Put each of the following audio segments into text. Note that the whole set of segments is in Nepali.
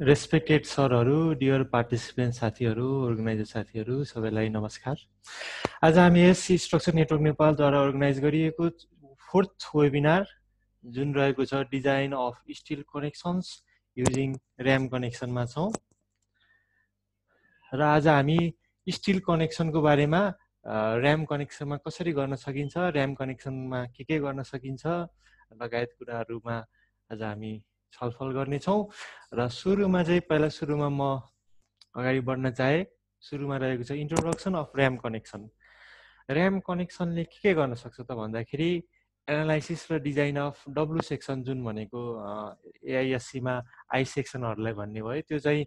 रेस्पेक्टेड सरहरू, डियर पार्टिसिपेन्ट साथीहरू, अर्गनाइजर साथीहरू, सबैलाई नमस्कार। आज हामी यस स्ट्रक्चर नेटवर्क नेपालद्वारा अर्गनाइज गरिएको 4th वेबिनार जुन रहेको छ design of steel connections using RAM कनेक्सनमा छौँ र आज हामी स्टिल कनेक्सनको बारेमा र्याम कनेक्सनमा कसरी गर्न सकिन्छ, र्याम कनेक्सनमा के गर्न सकिन्छ लगायत कुराहरूमा आज हामी छलफल गर्नेछौँ र सुरुमा चाहिँ पहिला सुरुमा म अगाडि बढ्न चाहे। सुरुमा रहेको छ introduction of RAM connection. RAM कनेक्सनले के गर्न सक्छ त भन्दाखेरि एनालाइसिस र डिजाइन अफ डब्लु सेक्सन जुन भनेको एआइएससीमा आई सेक्सनहरूलाई भन्ने भयो, त्यो चाहिँ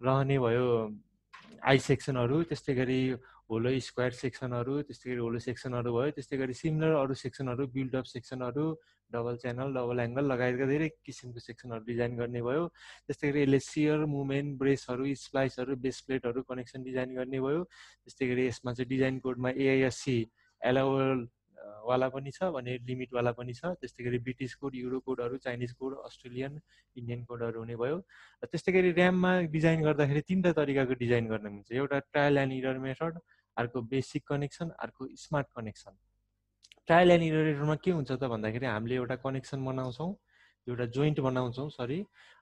रहने भयो आई सेक्सनहरू, त्यस्तै गरी होलो स्क्वायर सेक्सनहरू, त्यस्तै गरी होलो सेक्सनहरू भयो, त्यस्तै गरी सिमिलर अरू सेक्सनहरू बिल्डअप सेक्सनहरू, डबल च्यानल, डबल एङ्गल लगायतका धेरै किसिमको सेक्सनहरू डिजाइन गर्ने भयो। त्यस्तै गरी यसले सियर, मुभमेन्ट, ब्रेसहरू, स्प्लाइसहरू, बेस प्लेटहरू कनेक्सन डिजाइन गर्ने भयो। त्यस्तै गरी यसमा चाहिँ डिजाइन कोडमा एआइएससी एलाउबल वाला पनि छ भने लिमिटवाला पनि छ। त्यस्तै गरी ब्रिटिस कोड, युरो कोडहरू, चाइनिज कोड, अस्ट्रेलियन, इन्डियन कोडहरू हुने भयो। त्यस्तै गरी र्याममा डिजाइन गर्दाखेरि 3टा तरिकाको डिजाइन गर्न मिल्छ। एउटा ट्रायल एन्ड इरर मेथड, अर्को बेसिक कनेक्सन, अर्को स्मार्ट कनेक्सन। ट्रायल एन्ड इररमा के हुन्छ त भन्दाखेरि हामीले एउटा कनेक्सन बनाउँछौँ, एउटा जोइन्ट बनाउँछौँ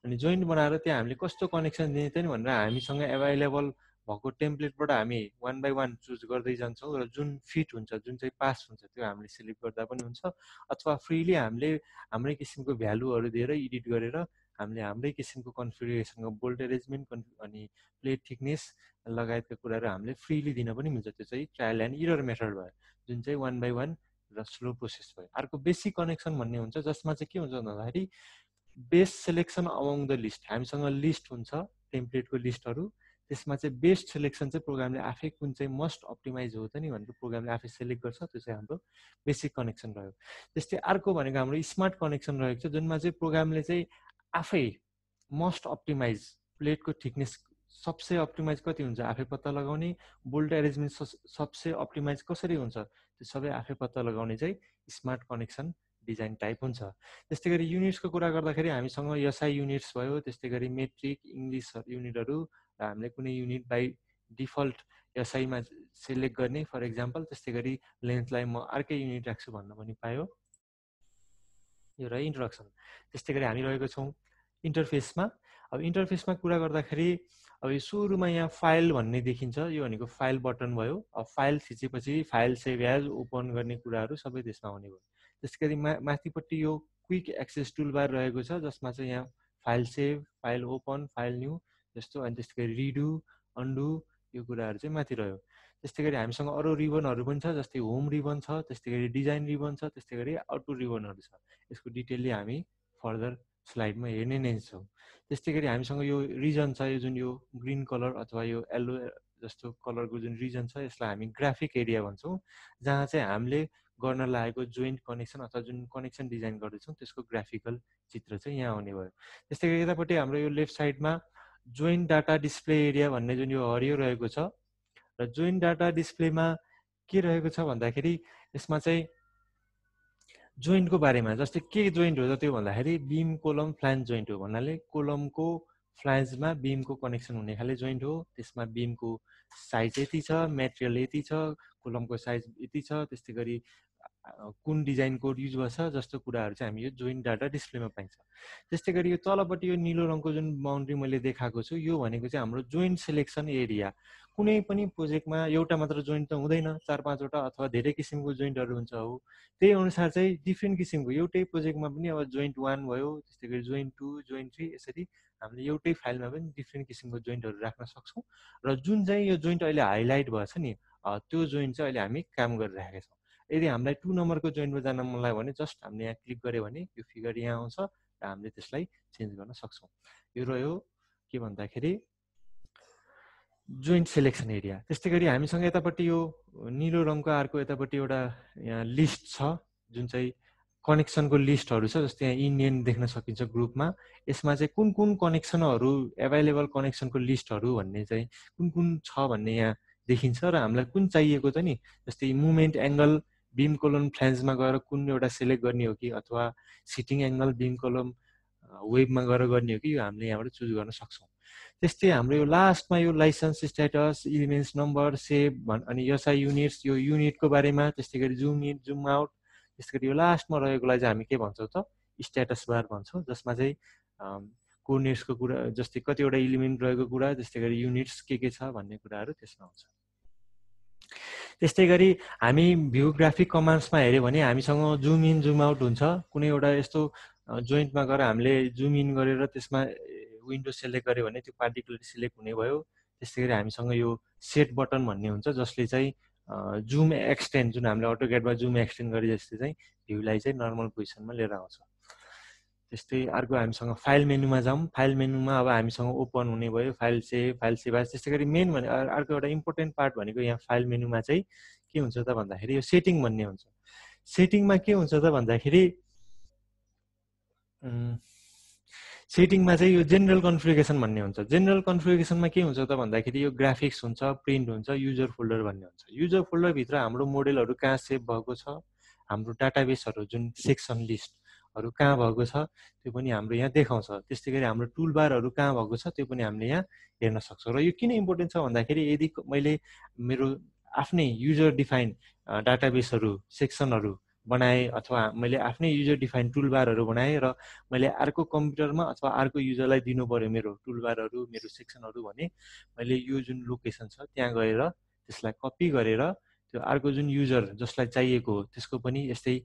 अनि जोइन्ट बनाएर त्यहाँ हामीले कस्तो कनेक्सन दिने त भनेर हामीसँग एभाइलेबल भएको टेम्प्लेटबाट हामी 1 बाई 1 चुज गर्दै जान्छौँ र जुन फिट हुन्छ, जुन चाहिँ पास हुन्छ त्यो हामीले सिलेक्ट गर्दा पनि हुन्छ, अथवा फ्रीली हामीले हाम्रै किसिमको भ्यालुहरू दिएर एडिट गरेर हामीले हाम्रै किसिमको कन्फिगरेसनको बोल्ट एरेन्जमेन्ट अनि प्लेट थिकनेस लगायतका कुराहरू हामीले फ्रीली दिन पनि मिल्छ। त्यो चाहिँ ट्रायल एन्ड इरर मेथड भयो, जुन चाहिँ 1 बाई 1 र स्लो प्रोसेस भयो। अर्को बेसिक कनेक्सन भन्ने हुन्छ, जसमा चाहिँ के हुन्छ भन्दाखेरि best selection among the list. हामीसँग लिस्ट हुन्छ, टेम्प्लेटको लिस्टहरू, त्यसमा चाहिँ बेस्ट सेलेक्सन चाहिँ प्रोग्रामले आफै कुन चाहिँ मस्ट अप्टिमाइज हो त नि भनेर प्रोग्रामले आफै सेलेक्ट गर्छ, त्यो चाहिँ हाम्रो बेसिक कनेक्सन रह्यो। त्यस्तै अर्को भनेको हाम्रो स्मार्ट कनेक्सन रहेको छ, जुनमा चाहिँ प्रोग्रामले चाहिँ आफै मस्ट अप्टिमाइज, प्लेटको थिकनेस सबसे अप्टिमाइज कति हुन्छ आफै पत्ता लगाउने, बोल्ट एरेन्जमेन्ट सबसे अप्टिमाइज कसरी हुन्छ त्यो सबै आफै पत्ता लगाउने चाहिँ स्मार्ट कनेक्सन डिजाइन टाइप हुन्छ। त्यस्तै गरी युनिट्सको कुरा गर्दाखेरि हामीसँग एसआई युनिट्स भयो, त्यस्तै गरी मेट्रिक, इङ्ग्लिस युनिटहरू, र हामीले कुनै युनिट बाई डिफल्ट एसआईमा सिलेक्ट गर्ने फर इक्जाम्पल। त्यस्तै गरी लेन्थलाई म अर्कै युनिट राख्छु भन्न पनि पायो। यो रह्यो इन्ट्रोडक्सन। त्यस्तै गरी हामी रहेको छौँ इन्टरफेसमा। अब इन्टरफेसमा कुरा गर्दाखेरि अब यो सुरुमा यहाँ फाइल भन्ने देखिन्छ, यो भनेको फाइल बटन भयो। अब फाइल थिचेपछि फाइल सेभ एज, ओपन गर्ने कुराहरू सबै त्यसमा हुने भयो। त्यसै गरी माथिपट्टि यो क्विक एक्सेस टुलबार रहेको छ, जसमा चाहिँ यहाँ file save, file open, file new जस्तो, अनि त्यस्तै गरी रिडु, अन्डु, यो कुराहरू चाहिँ माथि रह्यो। त्यस्तै गरी हामीसँग अरू रिबनहरू पनि छ, जस्तै होम रिबन छ, त्यस्तै गरी डिजाइन रिबन छ, त्यस्तै गरी आउटडु रिबनहरू छ। यसको डिटेलली हामी फर्दर स्लाइडमा हेर्ने नै छौँ। त्यस्तै गरी हामीसँग यो रिजन छ, यो जुन यो ग्रिन कलर अथवा यो येल्लो जस्तो कलरको जुन रिजन छ, यसलाई हामी ग्राफिक एरिया भन्छौँ, जहाँ चाहिँ हामीले गर्न लागेको जोइन्ट कनेक्सन अथवा जुन कनेक्सन डिजाइन गर्दैछौँ त्यसको ग्राफिकल चित्र चाहिँ यहाँ आउने भयो। त्यस्तै गरी यतापट्टि हाम्रो यो लेफ्ट साइडमा जोइन्ट डाटा डिस्प्ले एरिया भन्ने जुन यो हरियो रहेको छ, र जोइन्ट डाटा डिस्प्लेमा के रहेको छ भन्दाखेरि यसमा चाहिँ जोइन्टको बारेमा, जस्तै के जोइन्ट हो त त्यो भन्दाखेरि बिम, कोलम, फ्लान्ज जोइन्ट हो। भन्नाले कोलमको फ्लान्जमा बिमको कनेक्सन हुने खाले जोइन्ट हो। त्यसमा बिमको साइज यति छ, मेटेरियल यति छ, कोलमको साइज यति छ, त्यस्तै गरी कुन डिजाइन कोड युज गर्छ जस्तो कुराहरू चाहिँ हामी यो जोइन्ट डाटा डिस्प्लेमा पाइन्छ। त्यस्तै गरी यो तलपट्टि यो निलो रङको जुन बााउन्ड्री मैले देखाएको छु, यो भनेको चाहिँ हाम्रो जोइन्ट सेलेक्सन एरिया। कुनै पनि प्रोजेक्टमा एउटा मात्र जोइन्ट त हुँदैन, 4-5वटा अथवा धेरै किसिमको जोइन्टहरू हुन्छ हो। त्यही अनुसार चाहिँ डिफ्रेन्ट किसिमको एउटै प्रोजेक्टमा पनि अब जोइन्ट 1 भयो, त्यस्तै गरी जोइन्ट 2, जोइन्ट 3, यसरी हामीले एउटै फाइलमा पनि डिफ्रेन्ट किसिमको जोइन्टहरू राख्न सक्छौँ। र जुन चाहिँ यो जोइन्ट अहिले हाइलाइट भएछ नि, त्यो जोइन्ट चाहिँ अहिले हामी काम गरिरहेका छौँ। यदि हामीलाई 2 नम्बरको जोइन्टमा जान मन लाग्यो भने जस्ट हामीले यहाँ क्लिक गऱ्यो भने यो फिगर यहाँ आउँछ र हामीले त्यसलाई चेन्ज गर्न सक्छौँ। यो रह्यो के भन्दाखेरि जोइन्ट सेलेक्सन एरिया। त्यस्तै गरी हामीसँग यतापट्टि यो निलो रङको अर्को यतापट्टि एउटा यहाँ लिस्ट छ, जुन चाहिँ कनेक्सनको लिस्टहरू छ। जस्तै यहाँ इन्डियन देख्न सकिन्छ ग्रुपमा। यसमा चाहिँ कुन कुन कनेक्सनहरू एभाइलेबल कनेक्सनको लिस्टहरू भन्ने चाहिँ कुन कुन छ भन्ने यहाँ देखिन्छ र हामीलाई कुन चाहिएको त नि, जस्तै मुभमेन्ट एङ्गल बिम कोलम फ्लान्जमा गएर कुन एउटा सिलेक्ट गर्ने हो कि, अथवा सिटिङ एङ्गल बिम कोलम वेबमा गएर गर्ने हो कि यो हामीले यहाँबाट चुज गर्न सक्छौँ। त्यस्तै हाम्रो यो लास्टमा यो licence status, elements number, save अनि एसआई युनिट्स, यो युनिटको बारेमा, त्यस्तै गरी जुम इन जुम आउट, त्यस्तै गरी यो लास्टमा रहेकोलाई चाहिँ हामी के भन्छौँ त स्ट्याटस बार भन्छौँ, जसमा चाहिँ कोर्डिनेट्सको कुरा जस्तै कतिवटा इलिमेन्ट रहेको कुरा, त्यस्तै गरी युनिट्स के छ भन्ने कुराहरू त्यसमा हुन्छ। त्यस्तै गरी हामी भ्यू ग्राफिक कमान्ड्समा हेऱ्यो भने हामीसँग जुम इन जुम आउट हुन्छ। कुनै एउटा यस्तो जोइन्टमा गएर हामीले जुम इन गरेर त्यसमा विन्डो सेलेक्ट गर्यो भने त्यो पार्टिकुलर सिलेक्ट हुने भयो। त्यस्तै गरी हामीसँग यो सेट बटन भन्ने हुन्छ जसले चाहिँ जुम एक्सटेन्ड, जुन हामीले अटोक्याडमा जुम एक्सटेन्ड गरे जस्तै चाहिँ भ्यूलाई चाहिँ नर्मल पोजिसनमा लिएर आउँछ। त्यस्तै अर्को हामीसँग फाइल मेनुमा जाउँ। फाइल मेनुमा अब हामीसँग ओपन हुने भयो फाइल सेभ एज। त्यस्तै गरी मेन भने अर्को एउटा इम्पोर्टेन्ट पार्ट भनेको यहाँ फाइल मेनुमा चाहिँ के हुन्छ त भन्दाखेरि यो सेटिङ भन्ने हुन्छ। सेटिङमा के हुन्छ त भन्दाखेरि सेटिङमा चाहिँ यो जेनरल कन्फिगरेसन भन्ने हुन्छ। जेनरल कन्फिगरेसनमा के हुन्छ त भन्दाखेरि यो ग्राफिक्स हुन्छ, प्रिन्ट हुन्छ, युजर फोल्डर भन्ने हुन्छ। युजर फोल्डरभित्र हाम्रो मोडेलहरू कहाँ सेभ भएको छ, हाम्रो डाटाबेसहरू जुन सेक्सन लिस्टहरू कहाँ भएको छ त्यो पनि हाम्रो यहाँ देखाउँछ। त्यस्तै गरी हाम्रो टुलबारहरू कहाँ भएको छ त्यो पनि हामीले यहाँ हेर्न सक्छौँ। र यो किन इम्पोर्टेन्ट छ भन्दाखेरि यदि मैले मेरो आफ्नै युजर डिफाइन डाटाबेसहरू सेक्सनहरू बनाएँ अथवा मैले आफ्नै युजर डिफाइन टुलबारहरू बनाएँ र मैले अर्को कम्प्युटरमा अथवा अर्को युजरलाई दिनु पर्यो मेरो टुलबारहरू मेरो सेक्सनहरू भने मैले यो जुन लोकेसन छ त्यहाँ गएर त्यसलाई कपी गरेर त्यो अर्को जुन युजर जसलाई चाहिएको हो त्यसको पनि यस्तै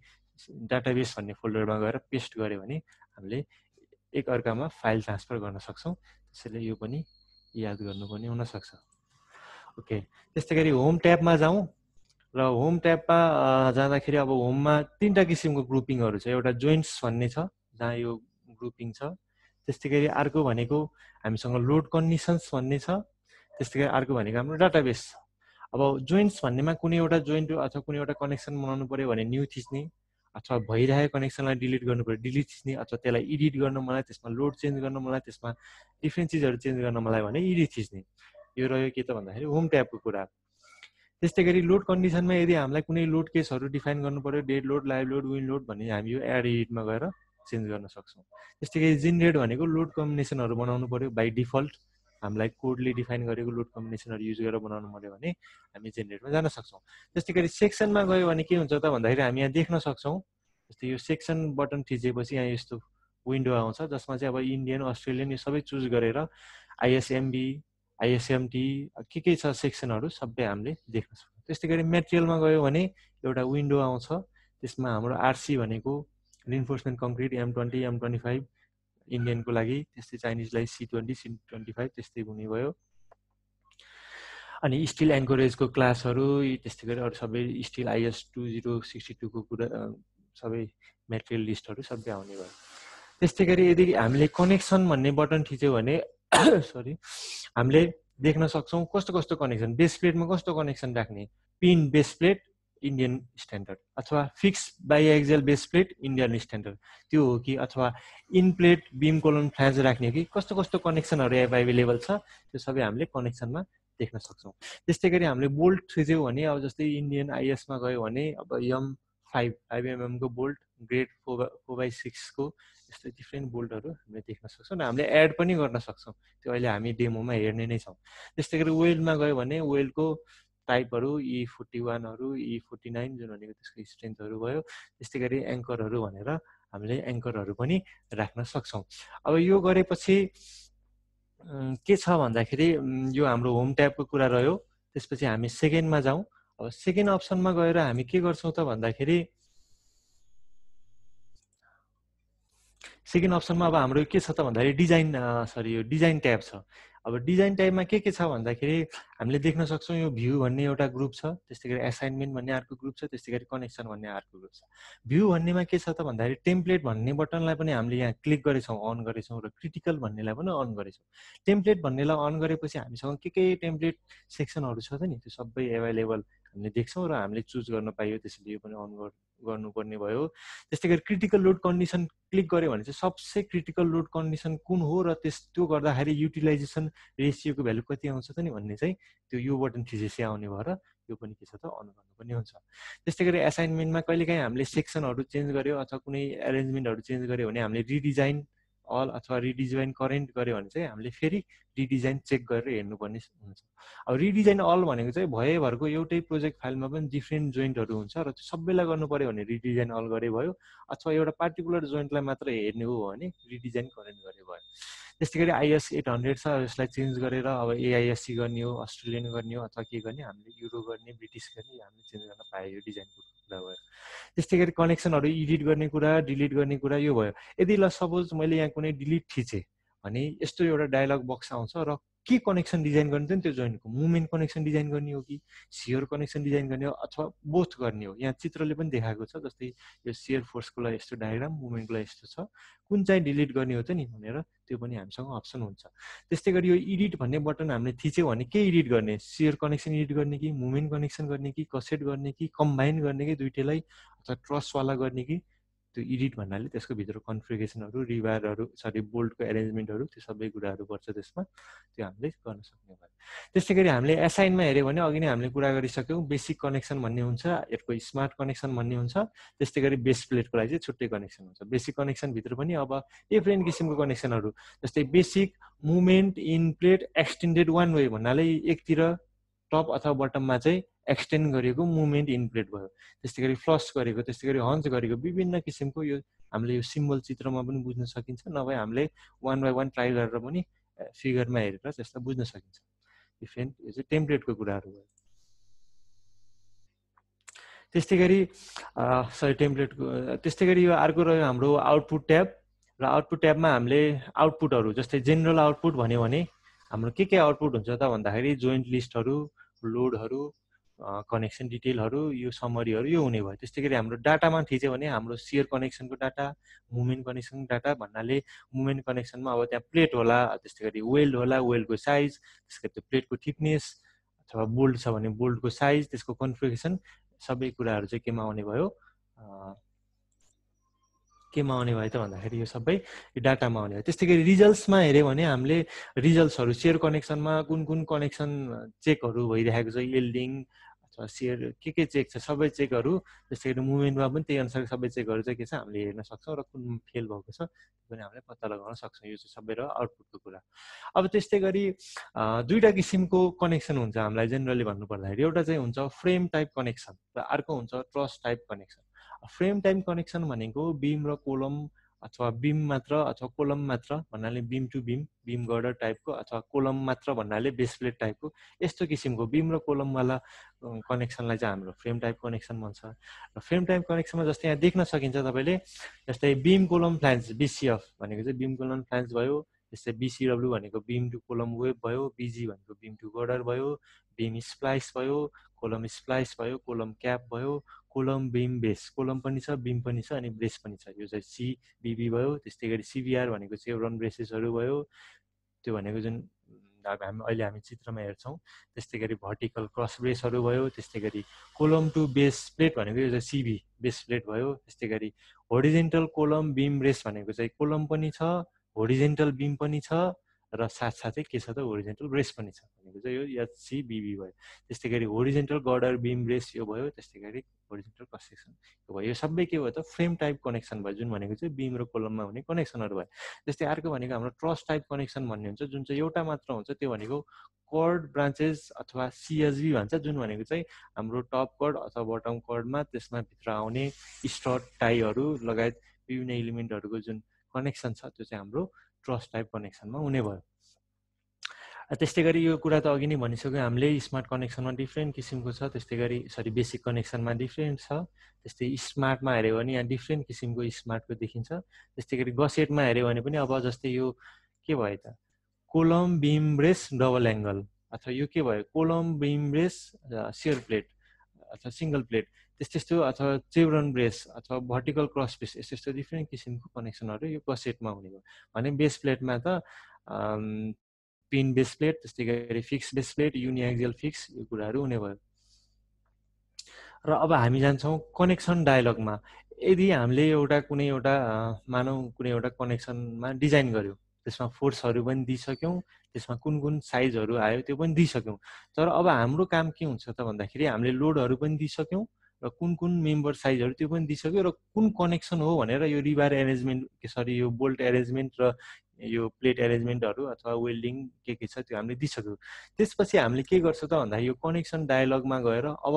डाटाबेस भन्ने फोल्डरमा गएर पेस्ट गऱ्यो भने हामीले एकअर्कामा फाइल ट्रान्सफर गर्न सक्छौँ। त्यसैले यो पनि याद गर्नुपर्ने हुनसक्छ। ओके, त्यस्तै गरी होम ट्याबमा जाउँ र होम ट्याबमा जाँदाखेरि अब होममा तीनवटा किसिमको ग्रुपिङहरू छ। एउटा जोइन्ट्स भन्ने छ जहाँ यो ग्रुपिङ छ। त्यस्तै गरी अर्को भनेको हामीसँग लोड कन्डिसन्स भन्ने छ। त्यस्तै गरी अर्को भनेको हाम्रो डाटाबेस छ। अब जोइन्ट्स भन्नेमा कुनै एउटा जोइन्ट अथवा कुनै एउटा कनेक्सन बनाउनु पर्यो भने न्यू थिच्ने अथवा भइरहेको कनेक्सनलाई डिलिट गर्नु पर्यो डिलिट थिच्ने, अथवा त्यसलाई एडिट गर्न मलाई, त्यसमा लोड चेन्ज गर्न मलाई, त्यसमा डिफ्रेन्ट चिजहरू चेन्ज गर्न मलाई भने एडिट थिच्ने। यो रह्यो के त भन्दाखेरि होम ट्याबको कुरा। त्यस्तै गरी लोड कन्डिसनमा यदि हामीलाई कुनै लोड केसहरू डिफाइन गर्नु पर्यो, dead load, live load, win load भन्ने हामी यो एड एडिटमा गएर चेन्ज गर्न सक्छौँ। त्यस्तै गरी जेनरेट भनेको लोड कम्बिनेसनहरू बनाउनु पर्यो बाई डिफल्ट हामीलाई कोडले डिफाइन गरेको लोड कम्बिनेसनहरू युज गरेर बनाउनु पर्यो भने हामी जेनरेटमा जान सक्छौँ। त्यस्तै गरी सेक्सनमा गयो भने के हुन्छ त भन्दाखेरि हामी यहाँ देख्न सक्छौँ जस्तै यो सेक्सन बटन थिचेपछि यहाँ यस्तो विन्डो आउँछ जसमा चाहिँ अब इन्डियन अस्ट्रेलियन यो सबै चुज गरेर आइएसएमबी आइएसएमटी के छ सेक्सनहरू सबै हामीले देख्न सक्छौँ। त्यस्तै गरी मेटेरियलमा गयो भने एउटा विन्डो आउँछ त्यसमा हाम्रो आरसी भनेको रिइन्फोर्समेन्ट कङ्क्रिट M20 M25 इन्डियनको लागि, त्यस्तै चाइनिजलाई C20 C25 त्यस्तै हुने भयो। अनि स्टिल एङ्कोरेजको क्लासहरू त्यस्तै गरी अरू सबै स्टिल IS 2062 को कुरा सबै मेटेरियल लिस्टहरू सबै आउने भयो। त्यस्तै गरी यदि हामीले कनेक्सन भन्ने बटन थिच्यो भने सरी हामीले देख्न सक्छौँ कस्तो कस्तो कनेक्सन, बेस प्लेटमा कस्तो कनेक्सन राख्ने, pin base plate Indian standard अथवा fix biaxial base plate Indian standard त्यो हो कि, अथवा end plate beam column flange राख्ने हो कि, कस्तो कस्तो कनेक्सनहरू एभाइलेबल छ त्यो सबै हामीले कनेक्सनमा देख्न सक्छौँ। त्यस्तै गरी हामीले बोल्ट थिच्यौँ भने अब जस्तै इन्डियन आइएसमा गयो भने अब M5 mm को बोल्ट ग्रेड 4/6 को यस्तो डिफ्रेन्ट बोल्टहरू हामीले देख्न सक्छौँ र हामीले एड पनि गर्न सक्छौँ। त्यो अहिले हामी डेमोमा हेर्ने नै छौँ। त्यस्तै गरी वेल्डमा गयो भने वेल्डको टाइपहरू E41हरू E49 जुन भनेको त्यसको स्ट्रेन्थहरू भयो। त्यस्तै गरी एङ्करहरू भनेर हामीले एङ्करहरू पनि राख्न सक्छौँ। अब यो गरेपछि के छ भन्दाखेरि यो हाम्रो होम ट्याबको कुरा रह्यो। त्यसपछि हामी सेकेन्डमा जाउँ। अब सेकेन्ड अप्सनमा गएर हामी के गर्छौँ त भन्दाखेरि सेकेन्ड अप्सनमा अब हाम्रो के छ त भन्दाखेरि यो डिजाइन ट्याब छ। अब डिजाइन ट्याबमा के छ भन्दाखेरि हामीले देख्न सक्छौँ यो भ्यू भन्ने एउटा ग्रुप छ, त्यस्तै गरी एसाइनमेन्ट भन्ने अर्को ग्रुप छ, त्यस्तै गरी कनेक्सन भन्ने अर्को ग्रुप छ। भ्यू भन्नेमा के छ त भन्दाखेरि टेम्प्लेट भन्ने बटनलाई पनि हामीले यहाँ क्लिक गरेछौँ अन गरेछौँ र क्रिटिकल भन्नेलाई पनि अन गरेछौँ। टेम्प्लेट भन्नेलाई अन गरेपछि हामीसँग के टेम्प्लेट सेक्सनहरू छ त नि त्यो सबै एभाइलेबल हामीले देख्छौँ र हामीले चुज गर्न पाइयो, त्यसैले यो पनि अन गर्नुपर्ने भयो। त्यस्तै गरी क्रिटिकल लोड कन्डिसन क्लिक गऱ्यो भने चाहिँ सबसे क्रिटिकल लोड कन्डिसन कुन हो र त्यो गर्दाखेरि युटिलाइजेसन रेसियोको भ्यालु कति आउँछ त नि भन्ने चाहिँ त्यो यो बटन थिचेपछि आउने भएर यो पनि के छ त अन गर्नुपर्ने हुन्छ। त्यस्तै गरी एसाइनमेन्टमा कहिलेकाहीँ हामीले सेक्सनहरू चेन्ज गर्यो अथवा कुनै एरेन्जमेन्टहरू चेन्ज गर्यो भने हामीले रिडिजाइन अल अथवा रिडिजाइन करेन्ट गऱ्यो भने चाहिँ हामीले फेरि रिडिजाइन चेक गरेर हेर्नुपर्ने हुन्छ। अब रिडिजाइन अल भनेको चाहिँ भएभरको एउटै प्रोजेक्ट फाइलमा पनि डिफ्रेन्ट जोइन्टहरू हुन्छ र त्यो सबैलाई गर्नु पऱ्यो भने रिडिजाइन अल गरे भयो, अथवा एउटा पार्टिकुलर जोइन्टलाई मात्र हेर्ने हो भने रिडिजाइन करेन्ट गरे भयो। त्यस्तै गरी आइएस 800 छ, यसलाई चेन्ज गरेर अब एआइएससी गर्ने हो, अस्ट्रेलियन गर्ने हो, अथवा के गर्ने, हामीले युरो गर्ने, ब्रिटिस गर्ने, हामीले चेन्ज गर्न पायो, यो डिजाइनको कुरा भयो। त्यस्तै गरी कनेक्सनहरू एडिट गर्ने कुरा, डिलिट गर्ने कुरा यो भयो। यदि ल सपोज मैले यहाँ कुनै डिलिट थिचेँ भने यस्तो एउटा डायलग बक्स आउँछ र के कनेक्सन डिजाइन गर्ने त्यो जोइन्टको मुभमेन्ट कनेक्सन डिजाइन गर्ने हो कि सियर कनेक्सन डिजाइन गर्ने हो अथवा बोथ गर्ने हो। यहाँ चित्रले पनि देखाएको छ, जस्तै यो सियर फोर्सको लागि यस्तो डायग्राम, मुभमेन्टको लागि यस्तो छ, कुन चाहिँ डिलिट गर्ने हो त नि भनेर त्यो पनि हामीसँग अप्सन हुन्छ। त्यस्तै गरी यो एडिट भन्ने बटन हामीले थिच्यो भने के एडिट गर्ने, सियर कनेक्सन एडिट गर्ने कि मुभमेन्ट कनेक्सन गर्ने कि कसेट गर्ने कि कम्बाइन गर्ने कि दुइटैलाई, अथवा ट्रसवाला गर्ने कि, त्यो एडिट भन्नाले त्यसको भित्र कन्फिगरेसनहरू, रिबारहरू, सरी बोल्टको एरेन्जमेन्टहरू, त्यो सबै कुराहरू पर्छ त्यसमा, त्यो हामीले गर्न सक्ने भयो। त्यस्तै गरी हामीले एसाइनमा हेऱ्यो भने अघि नै हामीले कुरा गरिसक्यौँ, बेसिक कनेक्सन भन्ने हुन्छ, यसको स्मार्ट कनेक्सन भन्ने हुन्छ। त्यस्तै गरी बेस प्लेटको लागि चाहिँ छुट्टै कनेक्सन हुन्छ। बेसिक कनेक्सनभित्र पनि अब डिफ्रेन्ट किसिमको कनेक्सनहरू, जस्तै basic movement in plate extended one way भन्नाले एकतिर टप अथवा बटममा चाहिँ एक्सटेन्ड गरेको मुभमेन्ट इन प्लेट भयो। त्यस्तै गरी फ्लस गरेको, त्यस्तै गरी हन्च गरेको, विभिन्न किसिमको यो हामीले यो सिम्बल चित्रमा पनि बुझ्न सकिन्छ, नभए हामीले वान बाई वान ट्राई गरेर पनि फिगरमा हेरेर त्यसलाई बुझ्न सकिन्छ। डिफ्रेन्ट यो चाहिँ टेम्प्लेटको कुराहरू भयो। त्यस्तै गरी सरी टेम्प्लेटको, त्यस्तै गरी यो अर्को रह्यो हाम्रो आउटपुट ट्याब। र आउटपुट ट्याबमा हामीले आउटपुटहरू, जस्तै जेनरल आउटपुट भन्यो भने हाम्रो के आउटपुट हुन्छ त भन्दाखेरि जोइन्ट लिस्टहरू, लोडहरू, कनेक्सन डिटेलहरू, यो समरीहरू यो हुने भयो। त्यस्तै गरी हाम्रो डाटामा थिच्यो भने हाम्रो सियर कनेक्सनको डाटा, मुभमेन्ट कनेक्सनको डाटा भन्नाले मुभमेन्ट कनेक्सनमा अब त्यहाँ प्लेट होला, त्यस्तै गरी वेल्ड होला, वेल्डको साइज, त्यसै गरी त्यो प्लेटको थिकनेस, अथवा बोल्ट छ भने बोल्टको साइज, त्यसको कन्फिगरेसन, सबै कुराहरू चाहिँ केमा आउने भयो, केमा आउने भयो त भन्दाखेरि यो सबै डाटामा आउने भयो। त्यस्तै गरी रिजल्ट्समा हेऱ्यो भने हामीले रिजल्ट्सहरू सियर कनेक्सनमा कुन कुन कनेक्सन चेकहरू भइरहेको छ, यिल्डिङ अथवा सियर के चेक छ, सबै चेकहरू। त्यस्तै गरी मुभमेन्टमा पनि त्यही अनुसार सबै चेकहरू चाहिँ के छ हामीले हेर्न सक्छौँ, र कुन फेल भएको छ पनि हामीले पत्ता लगाउन सक्छौँ। यो चाहिँ सबै र आउटपुटको कुरा। अब त्यस्तै गरी दुईवटा किसिमको कनेक्सन हुन्छ हामीलाई जेनरली भन्नुपर्दाखेरि, एउटा चाहिँ हुन्छ फ्रेम टाइप कनेक्सन र अर्को हुन्छ truss type connection. Frame type connection भनेको बिम र कोलम, अथवा बिम मात्र अथवा कोलम मात्र भन्नाले बिम टु बिम, बिम गर्डर टाइपको, अथवा कोलम मात्र भन्नाले बेस प्लेट टाइपको, यस्तो किसिमको बिम र कोलमवाला कनेक्सनलाई चाहिँ हाम्रो फ्रेम टाइप कनेक्सन भन्छ। र फ्रेम टाइप कनेक्सनमा जस्तै यहाँ देख्न सकिन्छ तपाईँले, जस्तै बिम कोलम फ्लान्ज बिसिएफ भनेको चाहिँ बिम कोलम फ्लान्ज भयो, त्यस्तै बिसिडब्ल्यू भनेको बिम टु कोलम वेब भयो, बिजी भनेको बिम टु गर्डर भयो, बिम स्प्लाइस भयो, कोलम स्प्लाइस भयो, कोलम क्याप भयो, कोलम बिम बेस, कोलम पनि छ, बिम पनि छ, अनि ब्रेस पनि छ, यो चाहिँ सिबिबी भयो। त्यस्तै गरी सिबिआर भनेको चेभरोन ब्रेसेसहरू भयो, त्यो भनेको जुन अहिले हामी चित्रमा हेर्छौँ। त्यस्तै गरी भर्टिकल क्रस ब्रेसहरू भयो। त्यस्तै गरी कोलम टु बेस प्लेट भनेको यो चाहिँ सिबी बेस प्लेट भयो। त्यस्तै गरी होरिजेन्टल कोलम बिम ब्रेस भनेको चाहिँ कोलम पनि छ, होरिजेन्टल बिम पनि छ, र साथसाथै के छ त होरिजेन्टल ब्रेस पनि छ भनेको चाहिँ यो एचसिबिबी भयो। त्यस्तै गरी होरिजेन्टल गर्डर बिम ब्रेस यो भयो। त्यस्तै गरी होरिजेन्टल क्रस सेक्सन यो भयो। यो सबै के भयो त फ्रेम टाइप कनेक्सन भयो, जुन भनेको चाहिँ बिम र कोलममा हुने कनेक्सनहरू भयो। त्यस्तै अर्को भनेको हाम्रो ट्रस टाइप कनेक्सन भन्ने हुन्छ, जुन चाहिँ एउटा मात्र हुन्छ, त्यो भनेको कर्ड ब्रान्चेस अथवा सिएसबी भन्छ, जुन भनेको चाहिँ हाम्रो टप कर्ड अथवा बटम कर्डमा त्यसमा भित्र आउने स्टड टाईहरू लगायत विभिन्न एलिमेन्टहरूको जुन कनेक्सन छ त्यो चाहिँ हाम्रो ट्रस टाइप कनेक्सनमा हुने भयो। त्यस्तै गरी यो कुरा त अघि नै भनिसक्यो हामीले, स्मार्ट कनेक्सनमा डिफ्रेन्ट किसिमको छ। त्यस्तै गरी बेसिक कनेक्सनमा डिफ्रेन्ट छ। त्यस्तै स्मार्टमा हेऱ्यो भने यहाँ डिफ्रेन्ट किसिमको स्मार्टको देखिन्छ। त्यस्तै गरी गसेटमा हेऱ्यो भने पनि अब जस्तै यो के भयो त कोलम बिम ब्रेस डबल एङ्गल, अथवा यो के भयो कोलम बिम ब्रेस सियर प्लेट अथवा सिङ्गल प्लेट, त्यस्तो अथवा चेभरोन ब्रेस अथवा भर्टिकल क्रस ब्रेस, यस्तो डिफ्रेन्ट किसिमको कनेक्सनहरू यो गसेटमा हुने भयो। भने बेस प्लेटमा त पिन बेस प्लेट, त्यस्तै गरी fix base plate, uniaxial fix, यो कुराहरू हुने भयो। र अब हामी जान्छौँ कनेक्सन डायलगमा। यदि हामीले कुनै एउटा मानौ कुनै एउटा कनेक्सनमा डिजाइन गर्यो, त्यसमा फोर्सहरू पनि दिइसक्यौँ, त्यसमा कुन कुन साइजहरू आयो त्यो पनि दिइसक्यौँ। तर अब हाम्रो काम के हुन्छ त भन्दाखेरि हामीले लोडहरू पनि दिइसक्यौँ र कुन कुन मेम्बर साइजहरू त्यो पनि दिइसक्यो र कुन कनेक्सन हो भनेर यो रिबार एरेन्जमेन्ट सरी यो बोल्ट एरेन्जमेन्ट र यो प्लेट एरेन्जमेन्टहरू अथवा वेल्डिङ के छ त्यो हामीले दिइसक्यो। त्यसपछि हामीले के गर्छ त भन्दा यो कनेक्सन डायलगमा गएर अब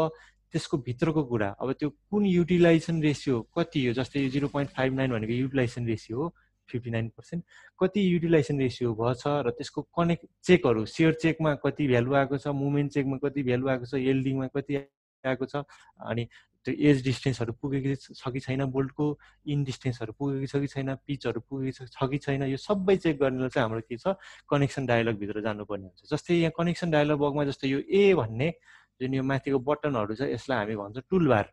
त्यसको भित्रको कुरा, अब त्यो कुन युटिलाइजेसन रेसियो कति हो, जस्तै 0.59 भनेको युटिलाइजेसन रेसियो हो 59%, कति युटिलाइजेसन रेसियो भएछ र त्यसको कनेक्ट चेकहरू, सेयर चेकमा कति भ्यालु आएको छ, मुभमेन्ट चेकमा कति भ्यालु आएको छ, एल्डिङमा कति आएको छ, अनि त्यो एज डिस्टेन्सहरू पुगेको छ कि छैन, बोल्टको इन डिस्टेन्सहरू पुगेको छ कि छैन, पिचहरू पुगेको छ कि छैन, यो सबै चेक गर्नलाई चाहिँ हाम्रो के छ कनेक्सन डायलगभित्र जानुपर्ने हुन्छ। जस्तै यहाँ कनेक्सन डायलगमा जस्तै यो ए भन्ने जुन यो माथिको बटनहरू छ यसलाई हामी भन्छौँ टुलबार,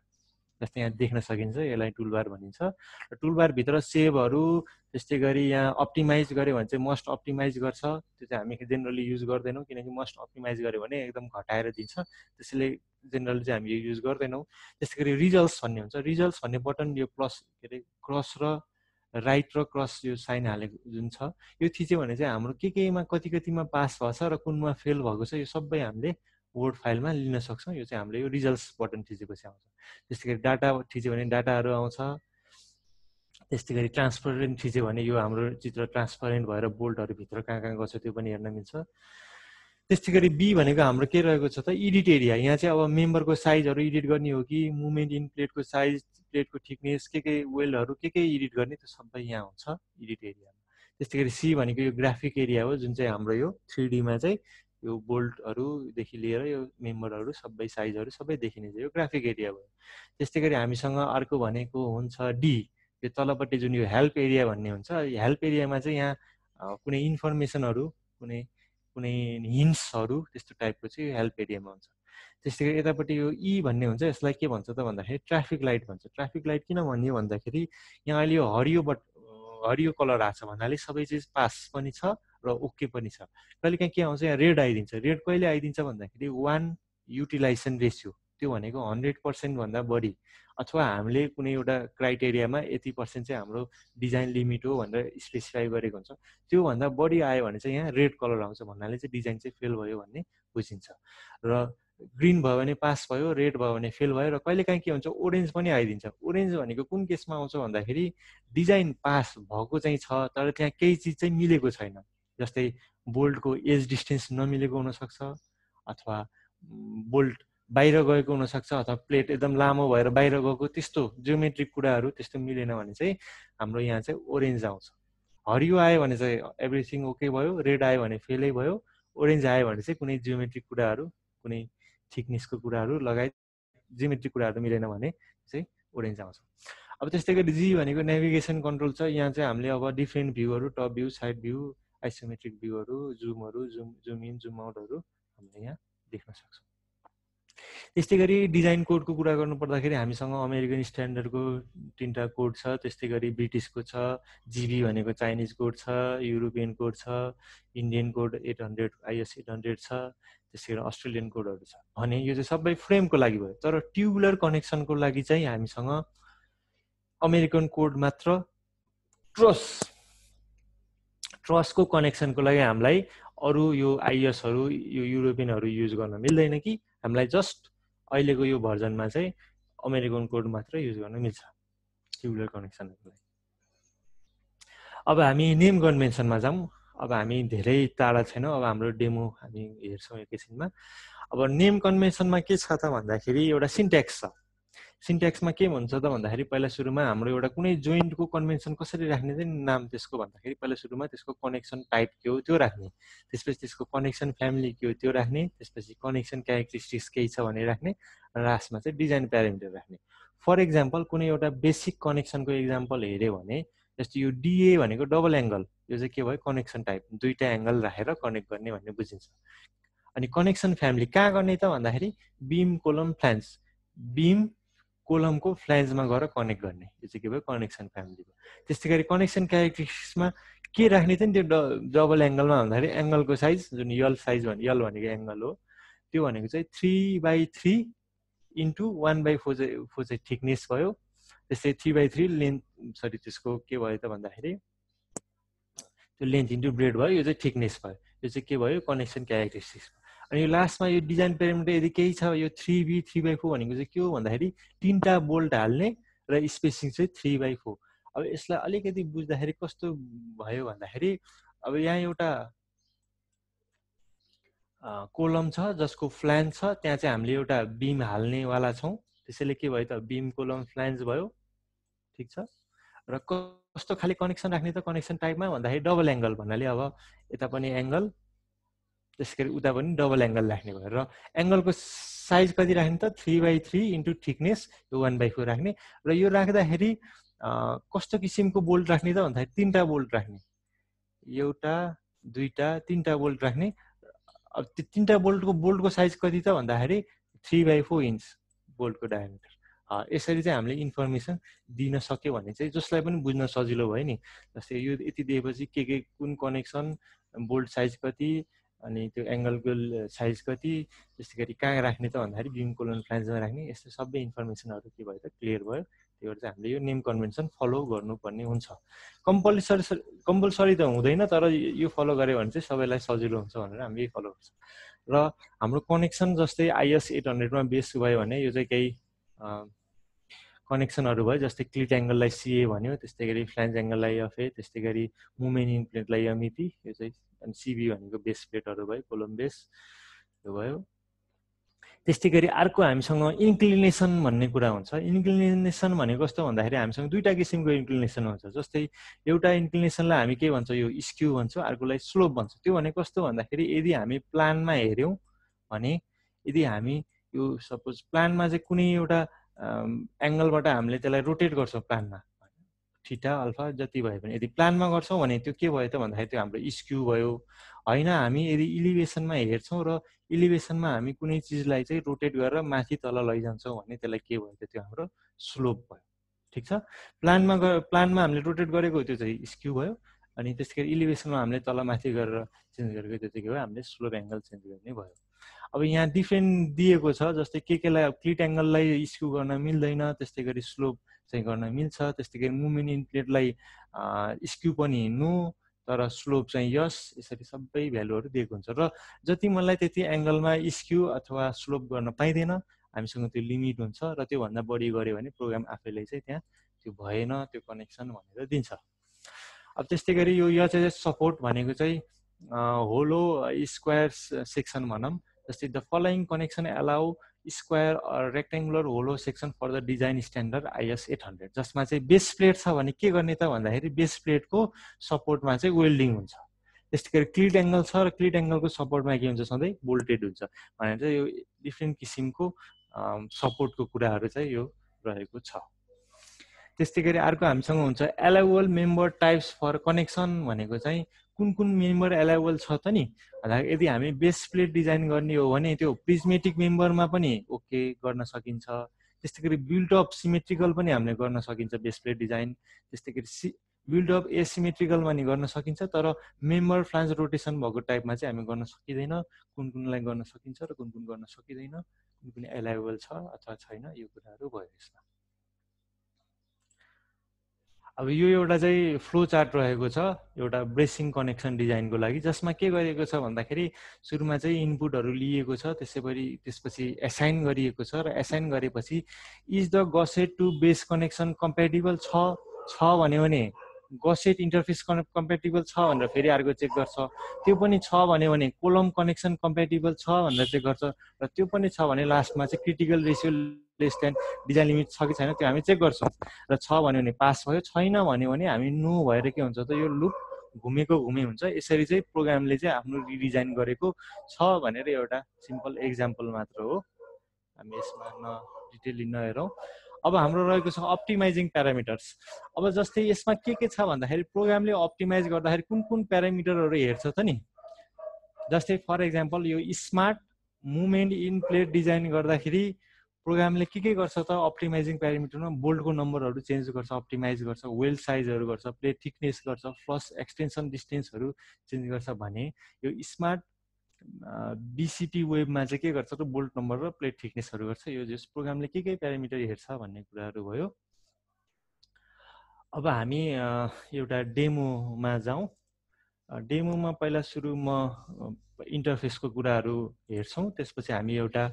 जस्तै यहाँ देख्न सकिन्छ, यसलाई टुलबार भनिन्छ। र टुलबारभित्र सेभहरू, त्यस्तै गरी यहाँ अप्टिमाइज गऱ्यो भने चाहिँ मस्ट अप्टिमाइज गर्छ, त्यो चाहिँ हामी जेनरली युज गर्दैनौँ किनकि मस्ट अप्टिमाइज गऱ्यो भने एकदम घटाएर दिन्छ, त्यसैले जेनरली चाहिँ हामी यो युज गर्दैनौँ। त्यस्तै गरी रिजल्ट्स भन्ने हुन्छ, रिजल्ट्स भन्ने बटन यो प्लस के अरे क्रस र राइट र क्रस यो साइन हालेको जुन छ यो थिच्यो भने चाहिँ हाम्रो केमा कति कतिमा पास भएछ र कुनमा फेल भएको छ यो सबै हामीले वर्ड फाइलमा लिन सक्छौँ। यो चाहिँ हामीले यो रिजल्ट्स बटन थिचेपछि आउँछ। त्यस्तै गरी डाटा थिच्यो भने डाटाहरू आउँछ। त्यस्तै गरी ट्रान्सपरेन्ट थिच्यो भने यो हाम्रो चित्र ट्रान्सपरेन्ट भएर बोल्टहरू भित्र कहाँ कहाँ गछ त्यो पनि हेर्न मिल्छ। त्यस्तै गरी बी भनेको हाम्रो के रहेको छ त एडिट एरिया, यहाँ चाहिँ अब मेम्बरको साइजहरू एडिट गर्ने हो कि मुभमेन्ट इन प्लेटको साइज, प्लेटको थिकनेस, के वेलहरू के एडिट गर्ने त्यो सबै यहाँ हुन्छ एडिट एरियामा। त्यस्तै गरी सी भनेको यो ग्राफिक एरिया हो जुन चाहिँ हाम्रो यो 3Dमा चाहिँ यो बोल्टहरूदेखि लिएर यो मेम्बरहरू सबै साइजहरू सबै देखिने चाहिँ यो ग्राफिक एरिया भयो। त्यस्तै गरी हामीसँग अर्को भनेको हुन्छ डी, यो तलपट्टि जुन यो हेल्प एरिया भन्ने हुन्छ, हेल्प एरियामा चाहिँ यहाँ कुनै इन्फर्मेसनहरू कुनै हिन्ट्सहरू त्यस्तो टाइपको चाहिँ हेल्प एरियामा हुन्छ। त्यस्तै गरी यतापट्टि यो ई भन्ने हुन्छ, यसलाई के भन्छ त भन्दाखेरि ट्राफिक लाइट भन्छ। ट्राफिक लाइट किन भन्यो भन्दाखेरि यहाँ अहिले यो हरियो कलर आएको छ भन्नाले सबै चिज पास पनि छ र ओके पनि छ। कहिलेकाहीँ के आउँछ यहाँ रेड आइदिन्छ। रेड कहिले आइदिन्छ भन्दाखेरि 1 युटिलाइजेसन रेसियो, त्यो भनेको 100% भन्दा बढी, अथवा हामीले कुनै एउटा क्राइटेरियामा यति % चाहिँ हाम्रो डिजाइन लिमिट हो भनेर स्पेसिफाई गरेको हुन्छ, त्योभन्दा बढी आयो भने चाहिँ यहाँ रेड कलर आउँछ भन्नाले चाहिँ डिजाइन चाहिँ फेल भयो भन्ने बुझिन्छ। र ग्रिन भयो भने पास भयो, रेड भयो भने फेल भयो, र कहिलेकाहीँ के हुन्छ ओरेन्ज पनि आइदिन्छ। ओरेन्ज भनेको कुन केसमा आउँछ भन्दाखेरि डिजाइन पास भएको चाहिँ छ तर त्यहाँ केही चिज चाहिँ मिलेको छैन, जस्तै बोल्टको एज डिस्टेन्स नमिलेको हुनसक्छ, अथवा बोल्ट बाहिर गएको हुनसक्छ, अथवा प्लेट एकदम लामो भएर बाहिर गएको, त्यस्तो जियोमेट्रिक कुराहरू त्यस्तो मिलेन भने चाहिँ हाम्रो यहाँ चाहिँ ओरेन्ज आउँछ। हरियो आयो भने चाहिँ एभ्रिथिङ ओके भयो, रेड आयो भने फेलै भयो, ओरेन्ज आयो भने चाहिँ कुनै जियोमेट्रिक कुराहरू, कुनै थिकनेसको कुराहरू लगायत जियोमेट्रिक कुराहरू मिलेन भने चाहिँ ओरेन्ज आउँछ। अब त्यस्तै गरी जी भनेको नेभिगेसन कन्ट्रोल छ। यहाँ चाहिँ हामीले अब डिफ्रेन्ट भ्यूहरू, top view, side view, isometric भ्यूहरू, जुमहरू, जुम इन जुम आउटहरू हामीले यहाँ देख्न सक्छौँ। त्यस्तै गरी डिजाइन कोडको कुरा गर्नु पर्दाखेरि हामीसँग अमेरिकन स्ट्यान्डर्डको 3टा कोड छ, त्यस्तै गरी ब्रिटिसको छ, जिबी भनेको चाइनिज कोड छ, युरोपियन कोड छ, इन्डियन कोड 800 IS 800 छ, त्यसै गरी अस्ट्रेलियन कोडहरू छ। भने यो चाहिँ सबै फ्रेमको लागि भयो। तर ट्युबुलर कनेक्सनको लागि चाहिँ हामीसँग अमेरिकन कोड मात्र, ट्रसको कनेक्सनको लागि हामीलाई अरू यो आइएसहरू, यो युरोपियनहरू युज गर्न मिल्दैन कि हामीलाई जस्ट अहिलेको यो भर्जनमा चाहिँ अमेरिकन कोड मात्र युज गर्न मिल्छ ट्युबुलर कनेक्सनको लागि। अब हामी नेम कन्भेन्सनमा जाउँ। अब हामी धेरै टाढा छैनौँ, अब हाम्रो डेमो हामी हेर्छौँ एकैछिनमा। अब नेम कन्भेन्सनमा के छ त भन्दाखेरि एउटा सिन्ट्याक्स छ। सिन्ट्याक्समा के भन्छ त भन्दाखेरि पहिला सुरुमा हाम्रो एउटा कुनै जोइन्टको कन्भेन्सन कसरी राख्ने चाहिँ नाम त्यसको भन्दाखेरि पहिला सुरुमा त्यसको कनेक्सन टाइप के हो त्यो राख्ने, त्यसपछि त्यसको कनेक्सन फ्यामिली के हो त्यो राख्ने, त्यसपछि कनेक्सन क्यारेक्टरिस्टिक्स केही छ भने राख्ने, र लास्टमा चाहिँ डिजाइन प्यारामिटर राख्ने। फर इक्जाम्पल कुनै एउटा बेसिक कनेक्सनको इक्जाम्पल हेऱ्यो भने जस्तो यो डिए भनेको डबल एङ्गल, यो चाहिँ के भयो कनेक्सन टाइप, दुईटा एङ्गल राखेर कनेक्ट गर्ने भन्ने बुझिन्छ। अनि कनेक्सन फ्यामिली कहाँ गर्ने त भन्दाखेरि बिम, कोलम, फ्ल्यान्ज, बिम कोलमको फ्ल्यान्जमा गएर कनेक्ट गर्ने, यो चाहिँ के भयो कनेक्सन फ्यामिली भयो। त्यस्तै गरी कनेक्सन क्यारेक्टरिस्टिक्समा के राख्ने त नि त्यो डबल एङ्गलमा भन्दाखेरि एङ्गलको साइज जुन यल साइज यल भनेको एङ्गल हो, त्यो भनेको चाहिँ 3/3 इन्टु 1/4 चाहिँ थिकनेस भयो। त्यस्तै 3/3 लेन्थ, सरी त्यसको के भयो त भन्दाखेरि त्यो लेन्थ इन्टु ब्रेड भयो, यो चाहिँ थिकनेस भयो। यो चाहिँ के भयो कनेक्सन क्यारेक्टरिस्टिक्स। अनि यो लास्टमा यो डिजाइन पेरामिटर यदि केही छ यो 3b 3/4 भनेको चाहिँ के हो भन्दाखेरि 3टा बोल्ट हाल्ने र स्पेसिङ चाहिँ 3/4। अब यसलाई अलिकति बुझ्दाखेरि कस्तो भयो भन्दाखेरि अब यहाँ एउटा कोलम छ जसको फ्ल्यान्ज छ, त्यहाँ चाहिँ हामीले एउटा बिम हाल्नेवाला छौँ, त्यसैले के भयो त बिम कोलम फ्ल्यान्ज भयो। ठिक छ। र कस्तो खाली कनेक्सन राख्ने त कनेक्सन टाइपमा भन्दाखेरि डबल एङ्गल भन्नाले अब यता पनि एङ्गल त्यसै गरी उता पनि डबल एङ्गल राख्ने भयो। र एङ्गलको साइज कति राख्ने त 3/3 इन्टु थिकनेस 1/4 राख्ने। र यो राख्दाखेरि कस्तो किसिमको बोल्ट राख्ने त भन्दाखेरि 3टा बोल्ट राख्ने, एउटा दुईटा 3टा बोल्ट राख्ने। अब त्यो 3टा बोल्टको साइज कति त भन्दाखेरि 3/4 इन्च बोल्टको डायमिटर। यसरी चाहिँ हामीले इन्फर्मेसन दिन सक्यो भने चाहिँ जसलाई पनि बुझ्न सजिलो भयो नि। जस्तै यो यति दिएपछि के कुन कनेक्सन, बोल्ट साइज कति, अनि त्यो एङ्गलको साइज कति, त्यस्तै गरी कहाँ राख्ने त भन्दाखेरि बिम कोलन फ्ल्यान्जमा राख्ने, यस्तो सबै इन्फर्मेसनहरू के भयो त क्लियर भयो। त्यही भएर चाहिँ हामीले यो नेम कन्भेन्सन फलो गर्नुपर्ने हुन्छ। कम्पलसरी त हुँदैन, तर यो फलो गऱ्यो भने चाहिँ सबैलाई सजिलो हुन्छ भनेर हामी यही फलो गर्छौँ। र हाम्रो कनेक्सन जस्तै IS 800 बेस भयो भने यो चाहिँ केही कनेक्सनहरू भयो, जस्तै क्लिट एङ्गललाई CA भन्यो, त्यस्तै गरी फ्ल्यान्ज एङ्गललाई FA, त्यस्तै गरी मुभमेन्ट इन प्लेटलाई MEP, यो चाहिँ अनि CB भनेको बेस प्लेटहरू भयो, कोलम बेस यो भयो। त्यस्तै गरी अर्को हामीसँग इन्क्लिनेसन भन्ने कुरा हुन्छ। इन्क्लिनेसन भनेको कस्तो भन्दाखेरि हामीसँग दुईटा किसिमको इन्क्लिनेसन हुन्छ। जस्तै एउटा इन्क्लिनेसनलाई हामी के भन्छ, यो स्क्यू भन्छ, अर्कोलाई स्लोप भन्छ। त्यो भनेको कस्तो भन्दाखेरि यदि हामी प्लानमा हेऱ्यौँ भने, यदि हामी यो सपोज प्लानमा चाहिँ कुनै एउटा एङ्गलबाट हामीले त्यसलाई रोटेट गर्छौँ प्लानमा, थीटा अल्फा जति भयो भने, यदि प्लानमा गर्छौँ भने त्यो के भयो त भन्दाखेरि त्यो हाम्रो स्क्यू भयो। होइन, हामी यदि इलिभेसनमा हेर्छौँ र इलिभेसनमा हामी कुनै चिजलाई चाहिँ रोटेट गरेर माथि तल लैजान्छौँ भने त्यसलाई के भयो त त्यो हाम्रो स्लोप भयो। ठिक छ। प्लानमा हामीले रोटेट गरेको त्यो चाहिँ स्क्यू भयो, अनि त्यसै गरी इलिभेसनमा हामीले तल माथि गरेर चेन्ज गरेको त्यो चाहिँ के भयो, हामीले स्लोप एङ्गल चेन्ज गर्ने भयो। अब यहाँ डिफ्रेन्ट दिएको छ, जस्तै केलाई क्लिट एङ्गललाई स्क्यू गर्न मिल्दैन, त्यस्तै गरी स्लोप चाहिँ गर्न मिल्छ, त्यस्तै गरी मुभमेन्ट इन प्लेटलाई स्क्यू पनि नो, तर स्लोप चाहिँ यस, यसरी सबै भ्यालुहरू दिएको हुन्छ। र जति मलाई त्यति एङ्गलमा स्क्यू अथवा स्लोप गर्न पाइँदैन, हामीसँग त्यो लिमिट हुन्छ, र त्योभन्दा बढी गऱ्यो भने प्रोग्राम आफैले चाहिँ त्यहाँ त्यो भएन त्यो कनेक्सन भनेर दिन्छ। अब त्यस्तै गरी यो चाहिँ सपोर्ट भनेको चाहिँ होलो स्क्वायर सेक्सन भनौँ। जस्तै the following connection allow square rectangular hollow section for the design standard IS 800, जसमा चाहिँ बेस प्लेट छ भने के गर्ने त भन्दाखेरि बेस प्लेटको सपोर्टमा चाहिँ वेल्डिङ हुन्छ। त्यस्तै गरी क्लिट एङ्गल छ र क्लिट एङ्गलको सपोर्टमा के हुन्छ, सधैँ बोल्टेड हुन्छ। भनेर चाहिँ यो डिफ्रेन्ट किसिमको सपोर्टको कुराहरू चाहिँ यो रहेको छ। त्यस्तै गरी अर्को हामीसँग हुन्छ allowable member types for connection भनेको चाहिँ कुन मेम्बर एलाउबल छ त नि। यदि हामी बेस प्लेट डिजाइन गर्ने हो भने त्यो प्रिजमेटिक मेम्बरमा पनि ओके गर्न सकिन्छ। त्यस्तै गरी बिल्ड अप सिमेट्रिकल पनि हामीले गर्न सकिन्छ बेस प्लेट डिजाइन। त्यस्तै गरी बिल्ड अप एसिमेट्रिकल पनि गर्न सकिन्छ, तर मेम्बर फ्लान्ज रोटेसन भएको टाइपमा चाहिँ हामी गर्न सकिँदैन। कुनलाई गर्न सकिन्छ र कुन गर्न सकिँदैन, कुन एलाउबल छ अथवा छैन, यो कुराहरू भयो यसमा। अब यो एउटा चाहिँ फ्लो चार्ट रहेको छ एउटा ब्रेसिङ कनेक्सन डिजाइनको लागि, जसमा के गरिएको छ भन्दाखेरि सुरुमा चाहिँ इनपुटहरू लिएको छ, त्यसपछि एसाइन गरिएको छ, र एसाइन गरेपछि is the gusset to base connection compatible छ भन्यो भने गसेट इन्टरफेस कम्पेटिबल छ भनेर फेरि अर्को चेक गर्छ। त्यो पनि छ भन्यो भने कोलम कनेक्सन कम्पेटिबल छ भनेर चेक गर्छ, र त्यो पनि छ भने लास्टमा चाहिँ critical ratio less than design limit छ कि छैन त्यो हामी चेक गर्छौँ। र छ भन्यो भने पास भयो, छैन भन्यो भने हामी नो भएर के हुन्छ त यो लुप घुमेको घुमे हुन्छ। यसरी चाहिँ प्रोग्रामले चाहिँ आफ्नो रिडिजाइन गरेको छ भनेर एउटा सिम्पल एक्जाम्पल मात्र हो, हामी यसमा डिटेल नहेरौँ। अब हाम्रो रहेको छ अप्टिमाइजिङ प्यारामिटर्स। अब जस्तै यसमा के छ भन्दाखेरि प्रोग्रामले अप्टिमाइज गर्दाखेरि कुन प्यारामिटरहरू हेर्छ त नि। जस्तै फर एक्जाम्पल यो smart movement in plate design गर्दाखेरि प्रोग्रामले के गर्छ त अप्टिमाइजिङ प्यारामिटरमा बोल्टको नम्बरहरू चेन्ज गर्छ, अप्टिमाइज गर्छ, वेल्ड साइजहरू गर्छ, प्लेट थिकनेस गर्छ, फ्लस एक्सटेन्सन डिस्टेन्सहरू चेन्ज गर्छ। भने यो स्मार्ट BCP वेबमा चाहिँ के गर्छ त बोल्ट नम्बर र प्लेट थिकनेसहरू गर्छ। यो जस प्रोग्रामले के प्यारामिटर हेर्छ भन्ने कुराहरू भयो। अब हामी एउटा डेमोमा जाउँ डेमोमा पहिला सुरु म इन्टरफेसको कुराहरू हेर्छौँ, त्यसपछि हामी एउटा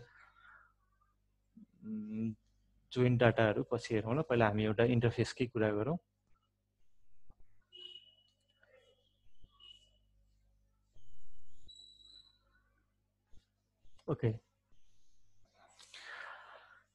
जोइन डाटाहरू पछि हेरौँ ल। पहिला हामी एउटा इन्टरफेसकै कुरा गरौँ। ओके,